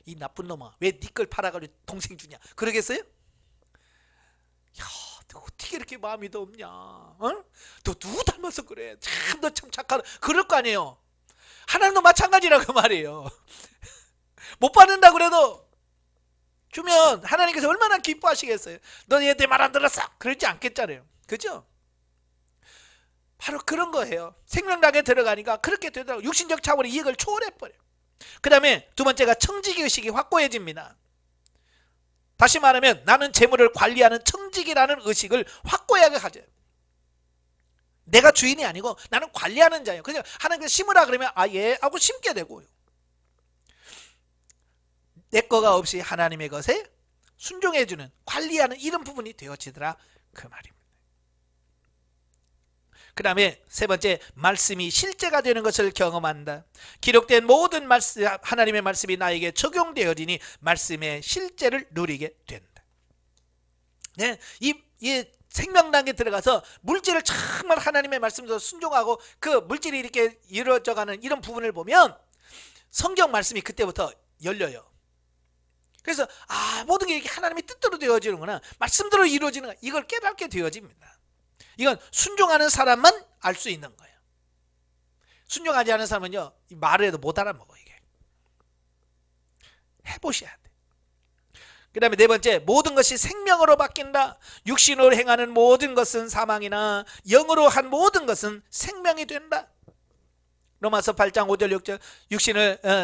Speaker 1: 이 나쁜 놈아, 왜 네 걸 팔아가지고 동생 주냐? 그러겠어요? 야, 너 어떻게 이렇게 마음이 더 없냐? 너 누구 닮아서 그래? 너 참 착하다. 그럴 거 아니에요. 하나님도 마찬가지라고 말이에요. 못 받는다 그래도 주면 하나님께서 얼마나 기뻐하시겠어요? 너 얘 내 말 안 들었어? 그러지 않겠잖아요. 그죠? 바로 그런 거예요. 생명당에 들어가니까 그렇게 되더라고요. 육신적 차원의 이익을 초월해버려요. 그 다음에 두 번째가 청지기의식이 확고해집니다. 다시 말하면 나는 재물을 관리하는 청지기라는 의식을 확고하게 가져요. 내가 주인이 아니고 나는 관리하는 자예요. 그냥 하나님께서 심으라 그러면 예 하고 심게 되고요. 내 거가 없이 하나님의 것에 순종해주는 관리하는 이런 부분이 되어지더라 그 말입니다. 그 다음에 세 번째, 말씀이 실제가 되는 것을 경험한다. 기록된 모든 말씀, 하나님의 말씀이 나에게 적용되어지니 말씀의 실제를 누리게 된다. 네, 이 생명당에 들어가서 물질을 정말 하나님의 말씀으로 순종하고 그 물질이 이렇게 이루어져가는 이런 부분을 보면 성경 말씀이 그때부터 열려요. 그래서 모든 게 이렇게 하나님의 뜻대로 되어지는구나, 말씀대로 이루어지는, 이걸 깨닫게 되어집니다. 이건 순종하는 사람만 알 수 있는 거예요. 순종하지 않은 사람은요, 말을 해도 못 알아먹어. 이게 해보셔야 돼. 그 다음에 네 번째, 모든 것이 생명으로 바뀐다. 육신으로 행하는 모든 것은 사망이나 영으로 한 모든 것은 생명이 된다. 로마서 8장 5절 6절,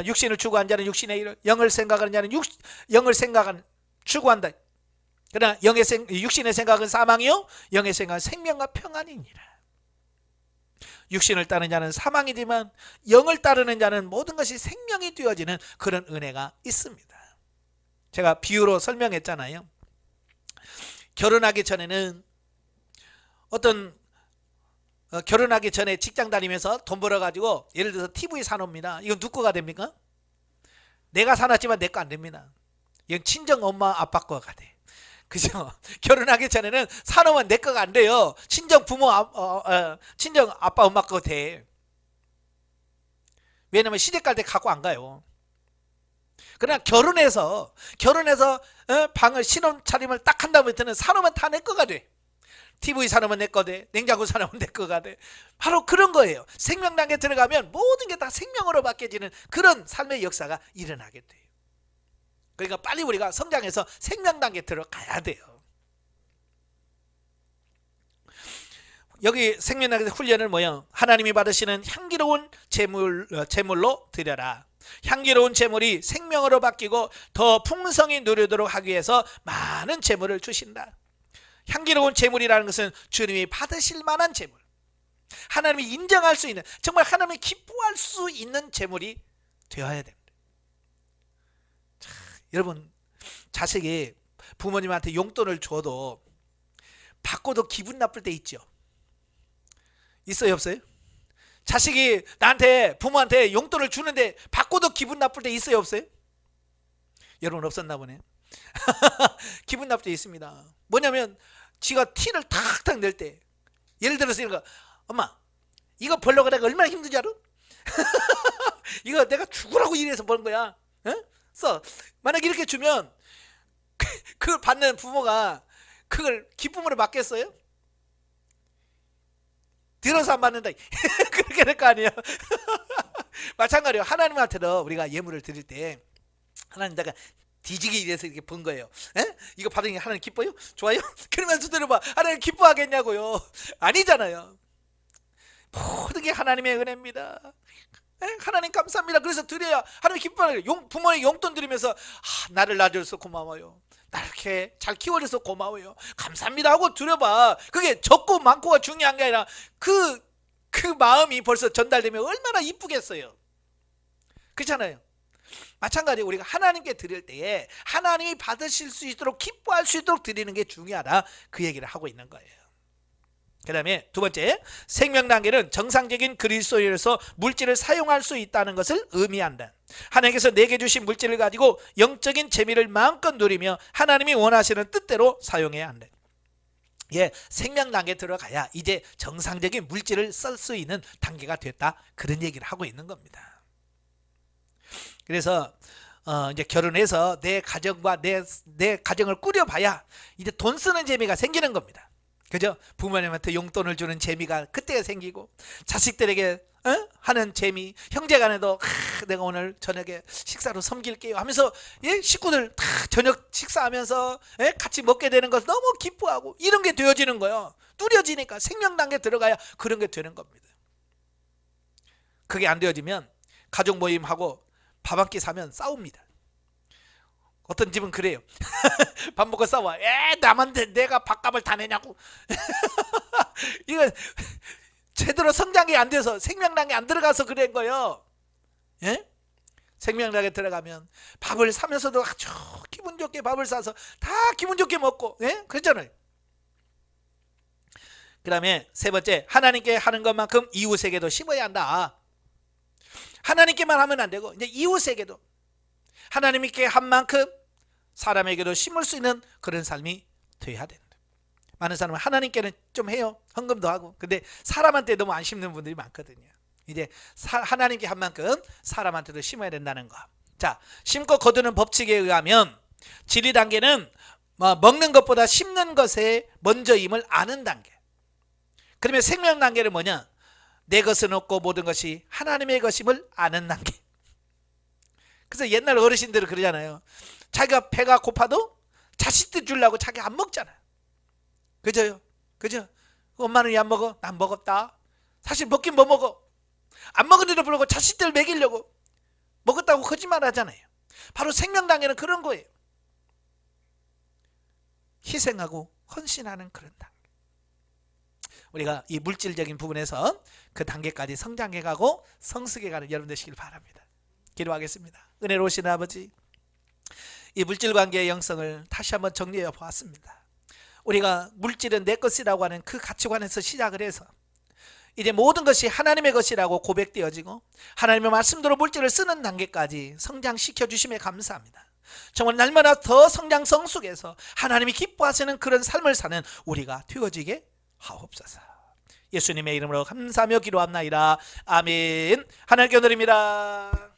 Speaker 1: 육신을 추구한 자는 육신의 일을, 영을 생각하는 자는 영을 추구한다. 그러나 육신의 생각은 사망이요 영의 생각은 생명과 평안이니라. 육신을 따르는 자는 사망이지만 영을 따르는 자는 모든 것이 생명이 되어지는 그런 은혜가 있습니다. 제가 비유로 설명했잖아요. 결혼하기 전에는 결혼하기 전에 직장 다니면서 돈 벌어가지고 예를 들어서 TV 사놓습니다. 이건 누구 거가 됩니까? 내가 사놨지만 내 거 안 됩니다. 이건 친정 엄마 아빠 거가 돼. 그죠? 결혼하기 전에는 사놓으면 내 거가 안 돼요. 친정 부모, 친정 아빠 엄마 거 돼. 왜냐면 시집 갈 때 갖고 안 가요. 그러나 결혼해서 방을 신혼 차림을 딱 한 다음부터는 사놓으면 다 내 거가 돼. TV 사놓으면 내 거 돼. 냉장고 사놓으면 내 거가 돼. 바로 그런 거예요. 생명당에 들어가면 모든 게 다 생명으로 바뀌어지는 그런 삶의 역사가 일어나게 돼요. 그러니까 빨리 우리가 성장해서 생명당에 들어가야 돼요. 여기 생명당에서 훈련을 뭐예요? 하나님이 받으시는 향기로운 제물로 드려라. 향기로운 제물이 생명으로 바뀌고 더 풍성히 누리도록 하기 위해서 많은 제물을 주신다. 향기로운 제물이라는 것은 주님이 받으실 만한 제물. 하나님이 인정할 수 있는, 정말 하나님이 기뻐할 수 있는 재물이 되어야 됩니다. 자, 여러분, 자식이 부모님한테 용돈을 줘도 받고도 기분 나쁠 때 있죠. 있어요, 없어요? 자식이 나한테, 부모한테 용돈을 주는데 받고도 기분 나쁠 때 있어요, 없어요? 여러분 없었나 보네. 기분 나쁠 때 있습니다. 뭐냐면 지가 티를 탁탁 낼 때, 예를 들어서 이거, 엄마 이거 벌려고 내가 얼마나 힘든지 알아? 이거 내가 죽으라고 일해서 버는 거야. 써. 만약 이렇게 주면 그걸 받는 부모가 그걸 기쁨으로 받겠어요? 들어서 안 받는다. 그렇게 될 거 아니에요. 마찬가지로 하나님한테도 우리가 예물을 드릴 때 하나님 내가 뒤지게 일해서 이렇게 번 거예요. 이거 받은 게 하나님 기뻐요? 좋아요? 그러면서 들어봐. 하나님 기뻐하겠냐고요? 아니잖아요. 모든 게 하나님의 은혜입니다. 하나님 감사합니다. 그래서 드려야 하나님 기뻐하는, 부모의 용돈 드리면서 나를 낳아줘서 고마워요. 나 이렇게 잘 키워줘서 고마워요. 감사합니다 하고 드려봐. 그게 적고 많고가 중요한 게 아니라 그 마음이 벌써 전달되면 얼마나 이쁘겠어요. 그렇잖아요. 마찬가지로 우리가 하나님께 드릴 때에 하나님이 받으실 수 있도록, 기뻐할 수 있도록 드리는 게 중요하다, 그 얘기를 하고 있는 거예요. 그 다음에 두 번째, 생명단계는 정상적인 그리스도인으로서 물질을 사용할 수 있다는 것을 의미한다. 하나님께서 내게 주신 물질을 가지고 영적인 재미를 마음껏 누리며 하나님이 원하시는 뜻대로 사용해야 한다. 예, 생명단계에 들어가야 이제 정상적인 물질을 쓸 수 있는 단계가 됐다, 그런 얘기를 하고 있는 겁니다. 그래서 이제 결혼해서 내 가정과 내 가정을 꾸려봐야 이제 돈 쓰는 재미가 생기는 겁니다. 그죠? 부모님한테 용돈을 주는 재미가 그때 생기고, 자식들에게 하는 재미, 형제간에도 내가 오늘 저녁에 식사로 섬길게요 하면서, 예, 식구들 다 저녁 식사하면서 같이 먹게 되는 것 너무 기뻐하고, 이런 게 되어지는 거예요. 뚜려지니까 생명단계에 들어가야 그런 게 되는 겁니다. 그게 안 되어지면 가족 모임하고 밥 한 끼 사면 싸웁니다. 어떤 집은 그래요. 밥 먹고 싸워. 남한테 내가 밥값을 다 내냐고. 이건 제대로 성장이 안 돼서, 생명단계에 안 들어가서 그런 거예요. 예? 생명단계에 들어가면 밥을 사면서도 아주 기분 좋게 밥을 사서 다 기분 좋게 먹고, 예? 그렇잖아요. 그 다음에 세 번째, 하나님께 하는 것만큼 이웃에게도 심어야 한다. 하나님께만 하면 안 되고, 이제 이웃에게도 하나님께 한 만큼 사람에게도 심을 수 있는 그런 삶이 되어야 된다. 많은 사람은 하나님께는 좀 해요, 헌금도 하고, 근데 사람한테 너무 안 심는 분들이 많거든요. 이제 하나님께 한 만큼 사람한테도 심어야 된다는 거. 자, 심고 거두는 법칙에 의하면 지리 단계는 먹는 것보다 심는 것에 먼저임을 아는 단계. 그러면 생명 단계는 뭐냐? 내 것은 없고 모든 것이 하나님의 것임을 아는 단계. 그래서 옛날 어르신들은 그러잖아요. 자기가 배가 고파도 자식들 주려고 자기 안 먹잖아요. 그죠요? 그죠? 엄마는 왜 안 먹어? 난 먹었다. 사실 먹긴 뭐 먹어. 안 먹은데도 불구하고 자식들 먹이려고 먹었다고 거짓말 하잖아요. 바로 생명단계는 그런 거예요. 희생하고 헌신하는 그런 단계. 우리가 이 물질적인 부분에서 그 단계까지 성장해가고 성숙해가는 여러분 되시길 바랍니다. 기도하겠습니다. 은혜로우신 아버지, 이 물질관계의 영성을 다시 한번 정리해 보았습니다. 우리가 물질은 내 것이라고 하는 그 가치관에서 시작을 해서 이제 모든 것이 하나님의 것이라고 고백되어지고 하나님의 말씀대로 물질을 쓰는 단계까지 성장시켜 주심에 감사합니다. 정말 날마다 더 성장 성숙해서 하나님이 기뻐하시는 그런 삶을 사는 우리가 되어지게 하옵소서. 예수님의 이름으로 감사하며 기도합나이다. 아멘. 하나님께 드립니다.